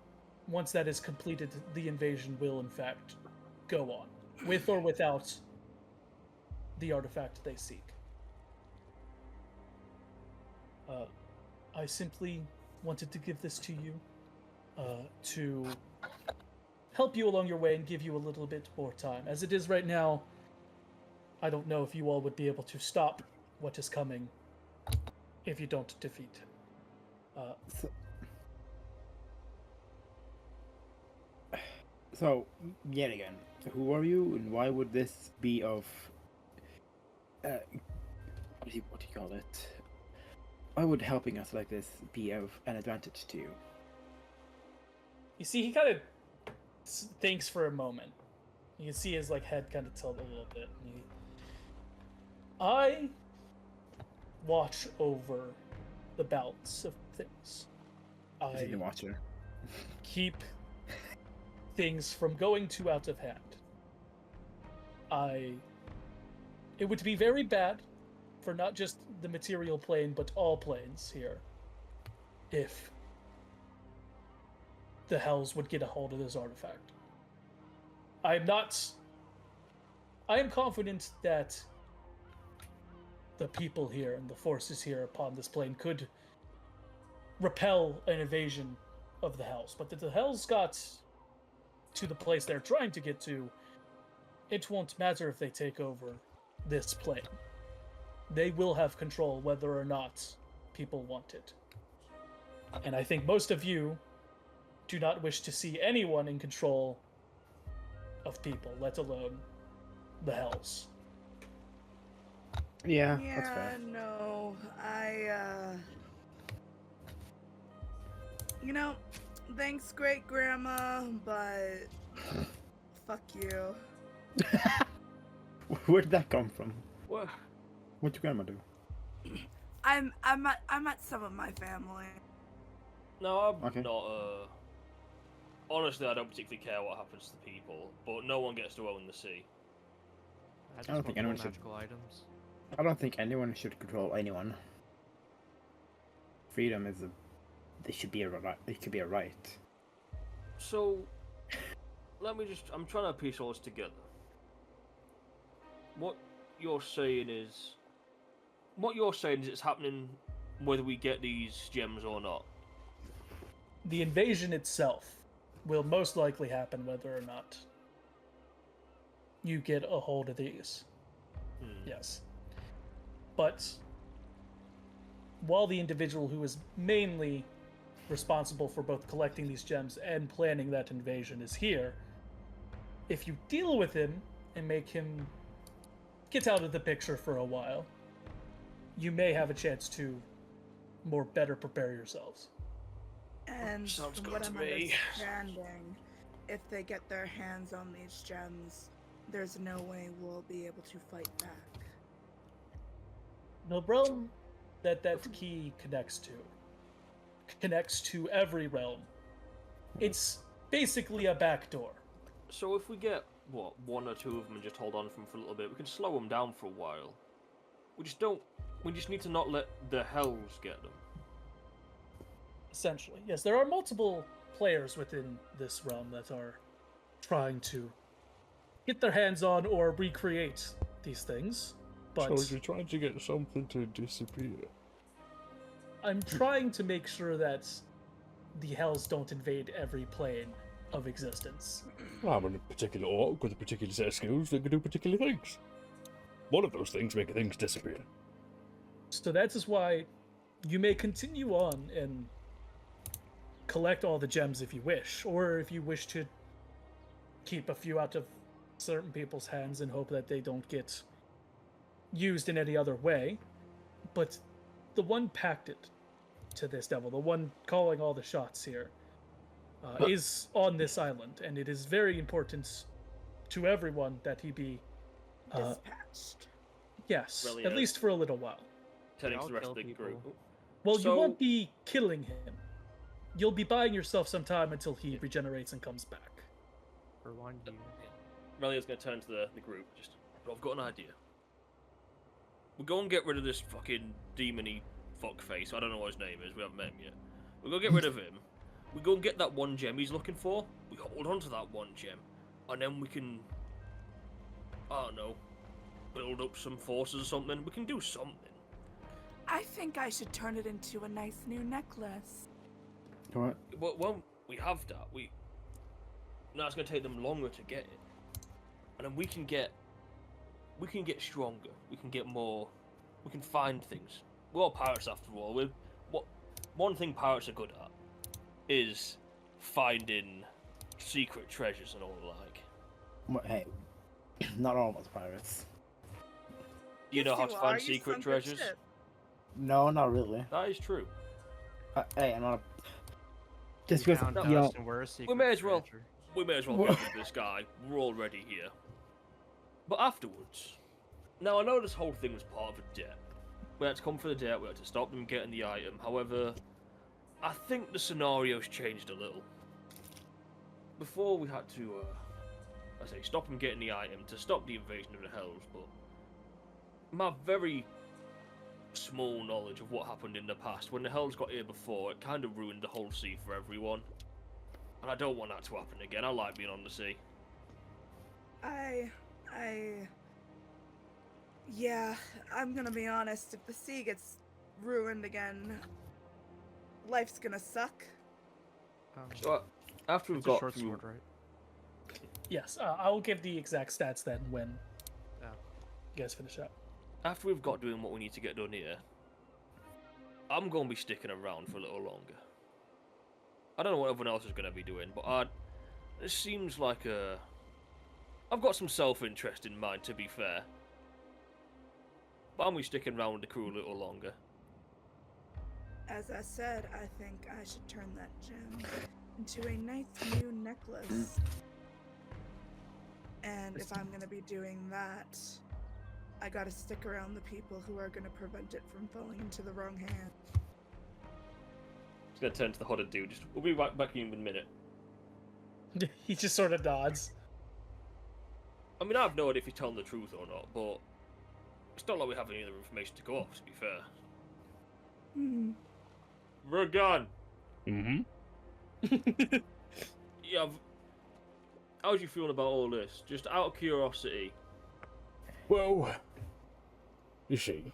once that is completed, the invasion will in fact go on, with or without the artifact they seek. I simply wanted to give this to you to help you along your way and give you a little bit more time. As it is right now, I don't know if you all would be able to stop what is coming if you don't defeat him. So, yet again, who are you, and why would this be of... what do you call it? Why would helping us like this be of an advantage to you? You see, he kind of thinks for a moment. You can see his head kind of tilt a little bit. I watch over the balance of things. Is he the watcher? Keep things from going too out of hand. It would be very bad for not just the material plane, but all planes here, if the Hells would get a hold of this artifact. I am confident that the people here and the forces here upon this plane could repel an invasion of the Hells, but if the Hells got to the place they're trying to get to, it won't matter if they take over this plane. They will have control whether or not people want it. And I think most of you do not wish to see anyone in control of people, let alone the hells. Yeah, that's Yeah, fair. no, you know, thanks, great grandma, but fuck you. Where'd that come from? Well, What'd your grandma do? I met some of my family. no, I'm Okay. not. Honestly, I don't particularly care what happens to the people, but no one gets to own the sea. I just don't want think more anyone should- magical items. I don't think anyone should control anyone. Freedom is it should be a right. It could be a right. So, I'm trying to piece all this together. What you're saying is it's happening whether we get these gems or not. The invasion itself will most likely happen whether or not you get a hold of these. Yes. But while the individual who is mainly responsible for both collecting these gems and planning that invasion is here, if you deal with him and make him get out of the picture for a while, you may have a chance to better prepare yourselves. And Sounds from good what to I'm me. understanding, if they get their hands on these gems, there's no way we'll be able to fight back. The realm that key connects to every realm. It's basically a back door. So if we get one or two of them and just hold on to them for a little bit, we can slow them down for a while. We just need to not let the hells get them. Essentially, yes, there are multiple players within this realm that are trying to get their hands on or recreate these things, but So you're trying to get something to disappear. I'm trying to make sure that the hells don't invade every plane of existence. I'm in a particular orc with a particular set of skills that can do particular things. One of those things make things disappear. So that is why you may continue on and collect all the gems if you wish, or if you wish to keep a few out of certain people's hands and hope that they don't get used in any other way. But the one pacted to this devil, the one calling all the shots here, is on this island, and it is very important to everyone that he be Dispatched. yes, Really at is. least for a little while. Turning to I'll the rest kill of the people. group. Well, you So- won't be killing him. You'll be buying yourself some time until he regenerates and comes back. For one year. Relia's going to turn to the group. But I've got an idea. We'll go and get rid of this fucking demony fuckface. I don't know what his name is. We haven't met him yet. We'll go get rid of him. We go and get that one gem he's looking for. We hold on to that one gem, and then we can, I don't know, build up some forces or something. We can do something. I think I should turn it into a nice new necklace. What? Well, we have that. Now it's going to take them longer to get it, and then we can get stronger. We can get more. We can find things. We're all pirates after all. One thing pirates are good at is finding secret treasures and all the like. What, hey, not all of us pirates. You know Yes, how to are. find You secret sunk a treasures? ship. No, not really. That is true. Hey, I'm not a... Just We because, found you know... dust and we're a secret may as well. treasure. We may as well get rid of this guy. We're already here. But afterwards, now I know this whole thing was part of a debt. We had to come for the debt. We had to stop them getting the item. However, I think the scenario's changed a little. Before we had to, stop them getting the item to stop the invasion of the Hells. But my very small knowledge of what happened in the past, when the Hells got here before, it kind of ruined the whole sea for everyone. And I don't want that to happen again. I like being on the sea. Yeah, I'm gonna be honest. If the sea gets ruined again, life's gonna suck. So after we've It's a got short through, sword, right? Yes, I will give the exact stats then when Yeah. you guys finish up. after we've got doing what we need to get done here, I'm going to be sticking around for a little longer. I don't know what everyone else is going to be doing, but this seems like a I've got some self-interest in mind, to be fair. But I'm sticking around with the crew a little longer. As I said, I think I should turn that gem into a nice new necklace. And if I'm gonna be doing that, I gotta stick around the people who are gonna prevent it from falling into the wrong hand. Just gonna turn to the hooded dude. We'll be back in a minute. He just sort of nods. I mean, I have no idea if he's telling the truth or not, but it's not like we have any other information to go off, to be fair. Ragan! Mm-hmm. Yeah, how do you feel about all this? Just out of curiosity. Well, you see,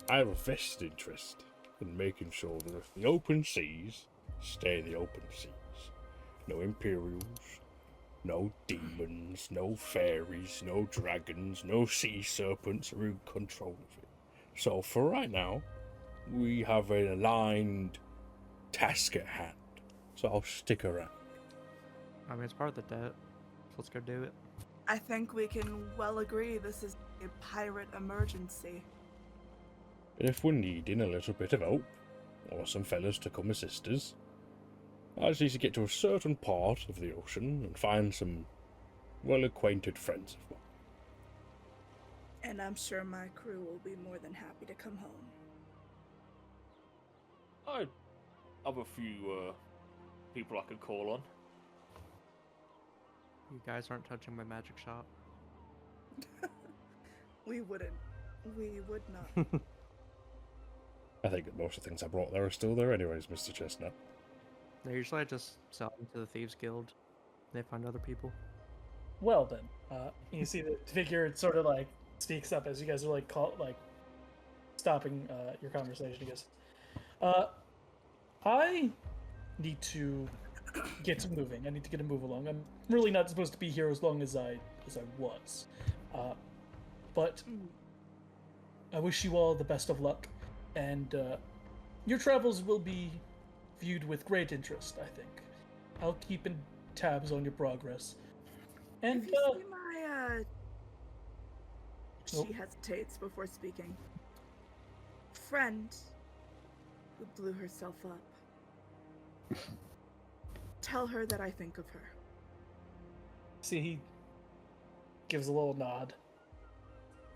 I have a vested interest in making sure that the open seas stay the open seas. No Imperials, no demons, no fairies, no dragons, no sea serpents are in control of it. So for right now, we have an aligned task at hand. So I'll stick around. I mean, it's part of the debt. So let's go do it. I think we can well agree this is a pirate emergency. And if we're needing a little bit of help, or some fellas to come assist us, I just need to get to a certain part of the ocean and find some well-acquainted friends of mine. And I'm sure my crew will be more than happy to come home. I have a few people I could call on. You guys aren't touching my magic shop. We wouldn't. We would not. I think that most of the things I brought there are still there anyways, Mr. Chestnut. No, usually I just sell them to the Thieves Guild. They find other people. Well then, you see the figure sort of like sneaks up as you guys are like stopping your conversation. He goes, I need to get moving. I need to get a move along. I'm really not supposed to be here as long as I was, but I wish you all the best of luck, and your travels will be viewed with great interest. I think I'll keep in tabs on your progress. And if you see my Nope. She hesitates before speaking. Friend who blew herself up. Tell her that I think of her. see, he gives a little nod,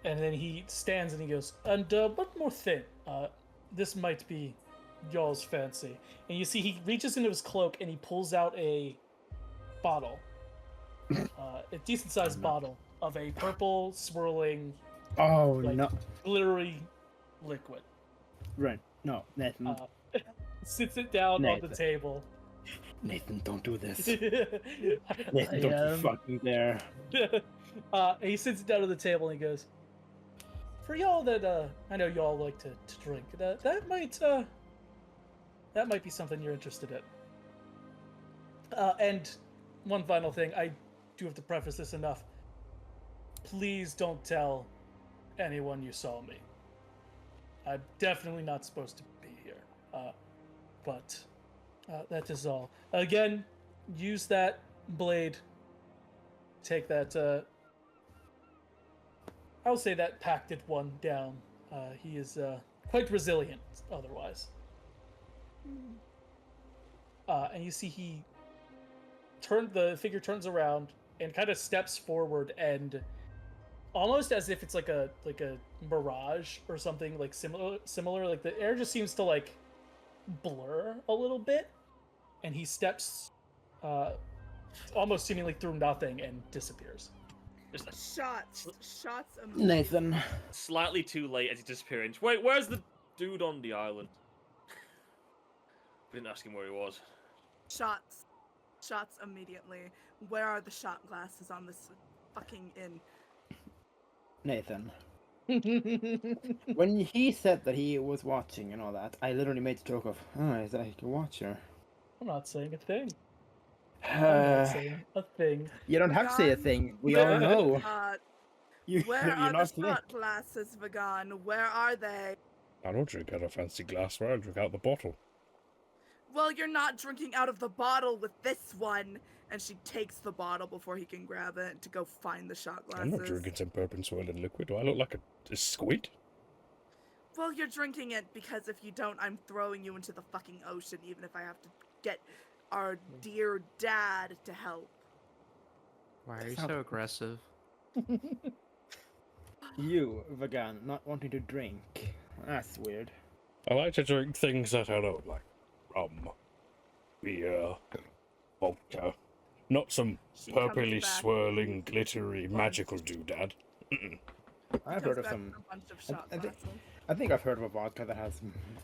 and then he stands and he goes, and one more thing. This might be y'all's fancy. And you see he reaches into his cloak and he pulls out a bottle, a decent sized bottle of a purple swirling, Oh, like, no. glittery liquid. Right. No, Nathan. Sits it down on Nathan. the table. Nathan, don't do this. I Nathan, don't you fucking dare. he sits it down on the table and he goes, for y'all that I know y'all like to drink, that might be something you're interested in. And one final thing, I do have to preface this enough. Please don't tell anyone you saw me. I'm definitely not supposed to be here. But that is all. Again, use that blade. Take that, I'll say that pacted one down. He is quite resilient otherwise. And you see the figure turns around and kind of steps forward, and almost as if it's like a mirage or something like similar, like the air just seems to like blur a little bit, and he steps almost seemingly through nothing and disappears. Just Shots Nathan. slightly too late as he's disappearing. Wait, where's the dude on the island? We didn't ask him where he was. Shots immediately. Where are the shot glasses on this fucking inn? Nathan. When he said that he was watching and all that, I literally made the joke of, is that like a watcher? I'm not saying a thing. I'm Uh, not saying a thing. you don't have to say a thing. We all know. Where You're are the not slick. shot glasses, Vagan? Where are they? I don't drink out of fancy glassware, I drink out the bottle. Well, you're not drinking out of the bottle with this one. And she takes the bottle before he can grab it to go find the shot glasses. I'm not drinking some purple swirling liquid. Do I look like a squid? Well, you're drinking it because if you don't, I'm throwing you into the fucking ocean, even if I have to get our dear dad to help. Why are you so aggressive? You, vegan, not wanting to drink. That's weird. I like to drink things that I don't like. Rum, beer, vodka. Not some She comes purpley back. swirling, glittery, magical doodad. Mm-mm. I've Comes heard of back some. with a bunch of shot I think- glasses. I think I've heard of a vodka that has.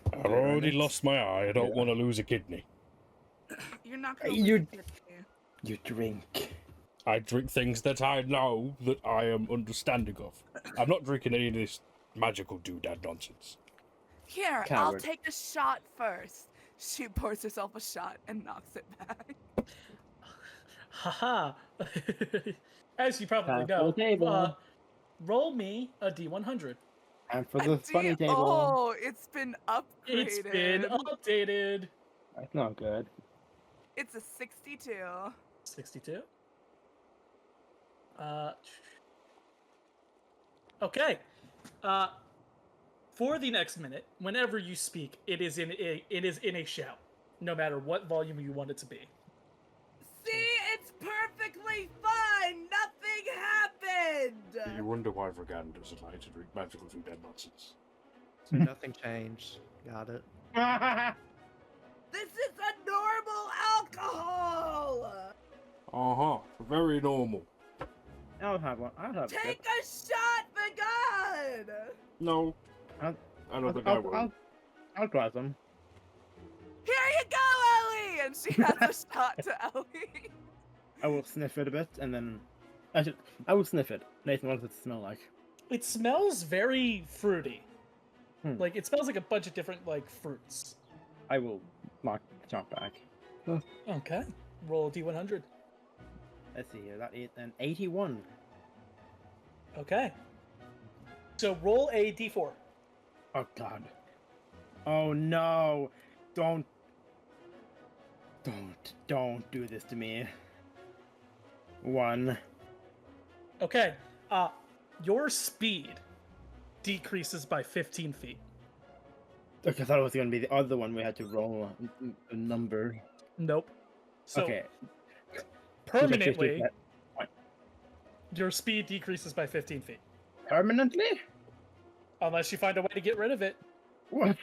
I've glitter in already it. lost my eye. I don't Yeah. want to lose a kidney. You're not gonna You- lose it, dear. You drink. I drink things that I know that I am understanding of. I'm not drinking any of this magical doodad nonsense. Here, I'll Coward. take a shot first. She pours herself a shot and knocks it back. Haha. As you probably Time for know, the table. roll me a D100. And for the funny table. Oh, it's been upgraded. It's been updated. That's not good. It's a 62. 62. Okay. For the next minute, whenever you speak, it is in a shout, no matter what volume you want it to be. See, it's perfectly fine. Nothing happened. You wonder why Vergan doesn't like to drink magical doodad nonsense. So nothing changed. Got it. This is a normal alcohol. Uh-huh. Very normal. I'll have one. I'll have Take it. a shot, vegan. No. I'll- I don't think I will. I'll try some. Here you go, Ellie. And she has a shot to Ellie. I will sniff it a bit, and then I will sniff it. Nathan, what does it smell like? It smells very fruity. Hmm. It smells like a bunch of different fruits. I will knock the shot back. Okay. Roll a D100. Let's see here. That is an 81. Okay. So roll a D4. Oh God. Oh no! Don't do this to me. 1. Okay. Your speed decreases by 15 feet. Okay, I thought it was gonna be the other one we had to roll a number. Nope. So Okay. permanently, your speed decreases by 15 feet. Permanently? Unless you find a way to get rid of it. What?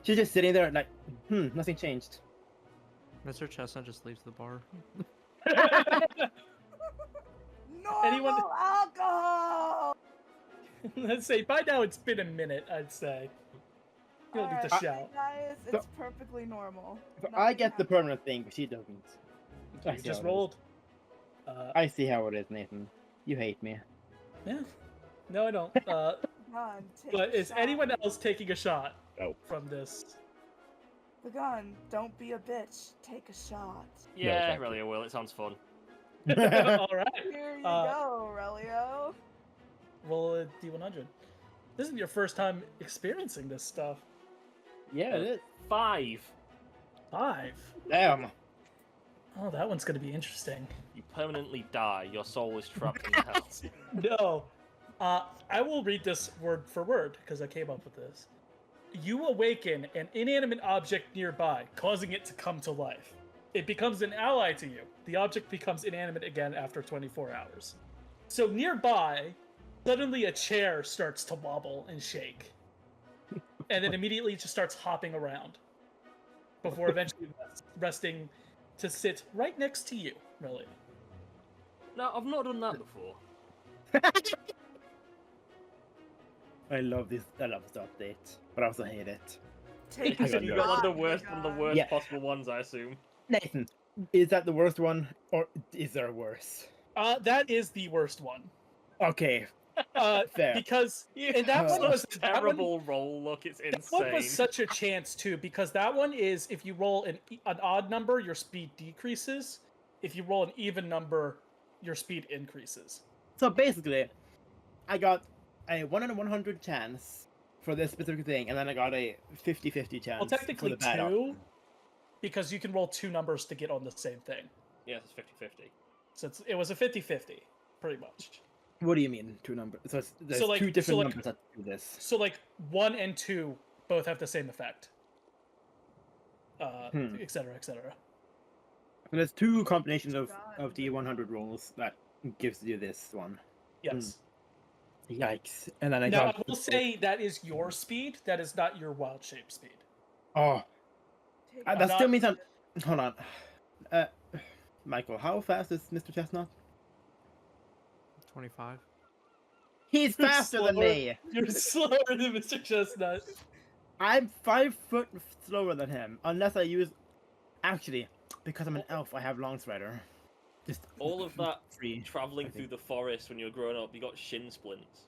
She's just sitting there like, nothing changed. Mr. Chestnut just leaves the bar. Normal Anyone- alcohol. Let's say by now it's been a minute, I'd say. You don't need to Alright, shout. guys, So- it's perfectly normal. So I Nothing get the happened. permanent thing, but she doesn't. I You see just how it is. rolled. I see how it is, Nathan. You hate me. Yeah. No, I don't. Come on, take But a is shot. anyone else taking a shot No. from this? Begun, don't be a bitch. Take a shot. Yeah, thank really, I will. It sounds fun. All right. Here you Uh, go, Relio. Roll a D100. This isn't your first time experiencing this stuff. Yeah, it is. 5. 5. Damn. Oh, that one's going to be interesting. You permanently die. Your soul is trapped in hell. No. I will read this word for word because I came up with this. You awaken an inanimate object nearby, causing it to come to life. It becomes an ally to you. The object becomes inanimate again after 24 hours. So nearby, suddenly a chair starts to wobble and shake. And then immediately just starts hopping around. Before eventually resting to sit right next to you, really. No, I've not done that before. I love this update, but I also hate it. Take I a got You you. got shot, one of the worst Begun. Yeah. possible ones, I assume. Nathan, is that the worst one, or is there worse? That is the worst one. Okay, fair. Because and that one was that one- Terrible roll. Look, it's That one insane. was such a chance too, because that one is if you roll an odd number, your speed decreases. If you roll an even number, your speed increases. So basically, I got a 1 in 100 chance for this specific thing, and then I got a 50-50 chance. Well, technically for the bad 2, option. because you can roll 2 numbers to get on the same thing. Yeah, it's 50-50. So it was a 50-50, pretty much. What do you mean 2 numbers? So there's So, like- 2 different so, like- numbers that do this. So like 1 and 2 both have the same effect. Et cetera, et cetera. So there's 2 combinations of God. D100 rolls that gives you this one. Yes. Yikes! And then I Now, got. I will say that is your speed. That is not your wild shape speed. Oh, Take that not- still means I'm. Hold on. Michael, how fast is Mr. Chestnut? 25. He's You're faster than slower. me. You're slower than Mr. Chestnut. I'm 5 foot slower than him, unless I use. Actually, because I'm an elf, I have long strider. Just All of that free. traveling I through think. the forest when you were growing up, you got shin splints.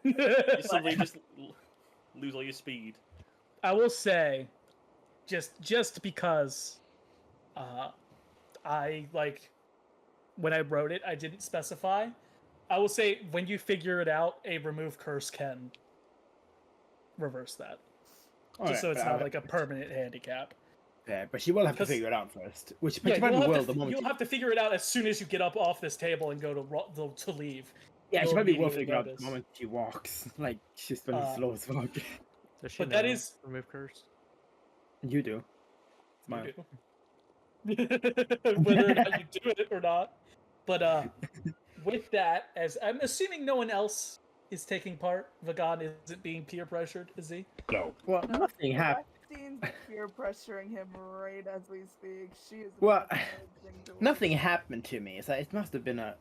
I You suddenly just lose all your speed. will say, just because, I like when I wrote it, I didn't specify. I will say when you figure it out, a remove curse can reverse that, just so it's not like a permanent handicap. Yeah, but she will have to 'Cause- figure it out first. Which Yeah, she probably you'll, will have the to, moment. you'll have to figure it out as soon as you get up off this table and go to leave. Yeah, she you'll probably will immediately figure out notice. the moment she walks. Like she's really slow as fuck. Does she But that know is- remove curse? You do. Smile. You do. Whether or not you do it or not. But with that, as I'm assuming no one else is taking part, Vagan isn't being peer pressured, is he? No. Well, nothing happened. Christine's peer pressuring him right as we speak. She is Well, not managing to Nothing happened to me, so it must have been a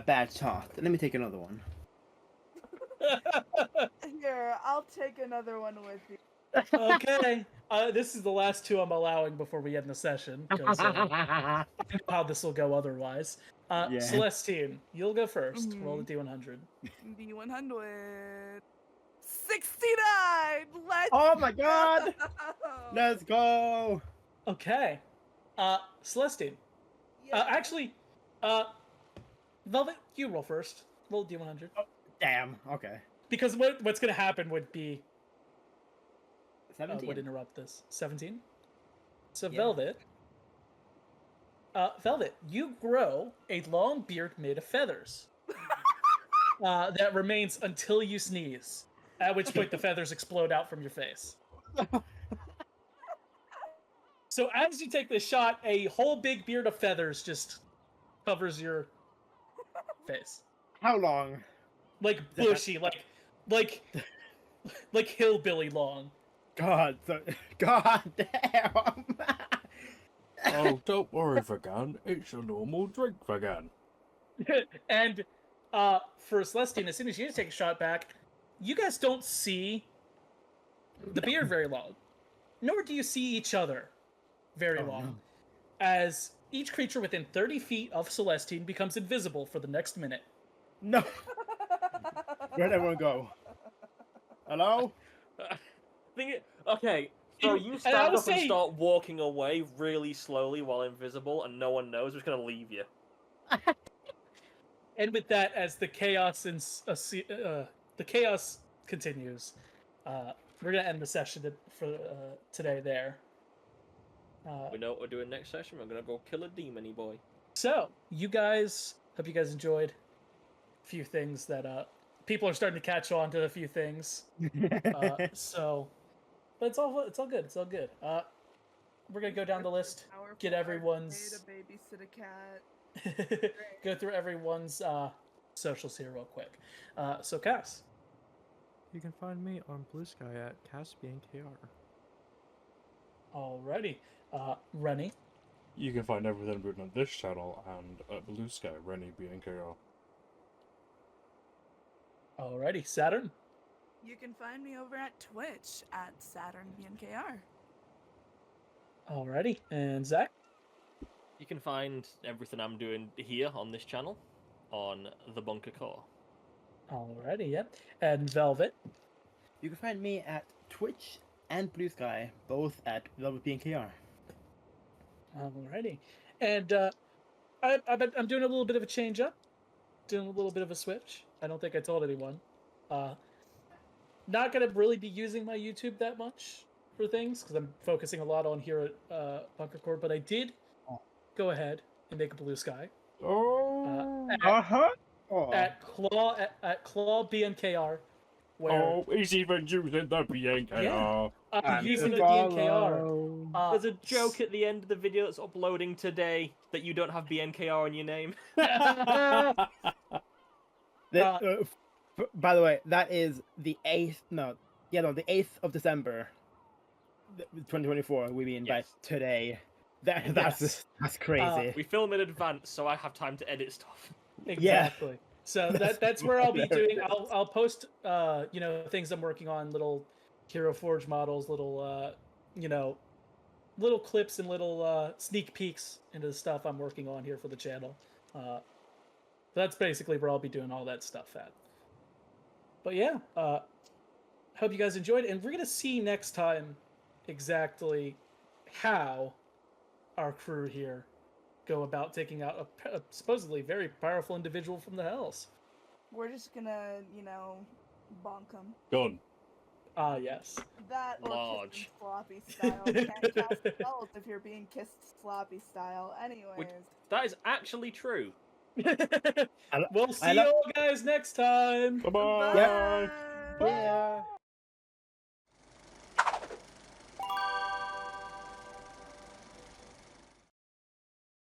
bad shot. Let me take another one. Here, I'll take another one with you. Okay. This is the last 2 I'm allowing before we end the session, because I know how this will go otherwise. Yeah. Celestine, you'll go 1st. Roll the Mhm. D100. D100. 69! Let's Oh my god! go! Let's go! Okay. Celestine. Yeah. Actually, Velvet, you roll first. Roll D100. Damn. Okay. Because what's going to happen would be 17. would interrupt this. 17. So Yeah. Velvet, you grow a long beard made of feathers. That remains until you sneeze. At which point the feathers explode out from your face. So as you take this shot, a whole big beard of feathers just covers your face. How long? Like bushy, like hillbilly long. God. God damn. Oh, don't worry, Vagan. It's a normal drink, Vagan. And for Celestine, as soon as you take a shot back, you guys don't see the beard very long, nor do you see each other very Oh, long, no. as each creature within 30 feet of Celestine becomes invisible for the next minute. No. Where'd everyone go? Hello? Okay, so And you I stand would up and say- start walking away really slowly while invisible, and no one knows. We're just gonna leave you. And with that, as the chaos the chaos continues, we're gonna end the session for today there. We know what we're doing next session. We're gonna go kill a demony boy. So, you guys, hope you guys enjoyed a few things that people are starting to catch on to a few things. But it's all good. It's all good. We're gonna go down the list, Powerful get everyone's arcade to babysit a cat. go through everyone's socials here real quick. So Cass, You can find me on Blue Sky at Caspian KR. alrighty. Renni, You can find everything written on this channel and at Blue Sky, Renni BNKR. alrighty. Saturn, You can find me over at Twitch at SaturnBNKR. alrighty, and Zach. You can find everything I'm doing here on this channel on the Bunker Core. Alrighty, yep. And Velvet. You can find me at Twitch and Blue Sky, both at VelvetBNKR. Alrighty. And I'm doing a little bit of a change up. Doing a little bit of a switch. I don't think I told anyone. not gonna really be using my YouTube that much for things because I'm focusing a lot on here at Bunker Core. But I did go ahead and make a blue sky. Oh. At Claw BNKR. Where He's even using the BNKR. Yeah. I'm And using the follow. BNKR. There's a joke at the end of the video that's uploading today that you don't have BNKR on your name. By the way, that is the 8th. The 8th of December, 2024. We mean by Yes. today. That's crazy. We film in advance, so I have time to edit stuff. Exactly. So that's where I'll be doing. hilarious. I'll post things I'm working on, little Hero Forge models, little little clips and little sneak peeks into the stuff I'm working on here for the channel. That's basically where I'll be doing all that stuff at. But yeah, hope you guys enjoyed, and we're gonna see next time exactly how our crew here go about taking out a supposedly very powerful individual from the Hells. We're just gonna, bonk him. Gun. Ah, yes. That or Large. kiss him sloppy style. Can't cast spells if you're being kissed sloppy style. Anyways. That is actually true. We'll see you all guys next time. Bye-bye. Yeah. Bye. Yeah.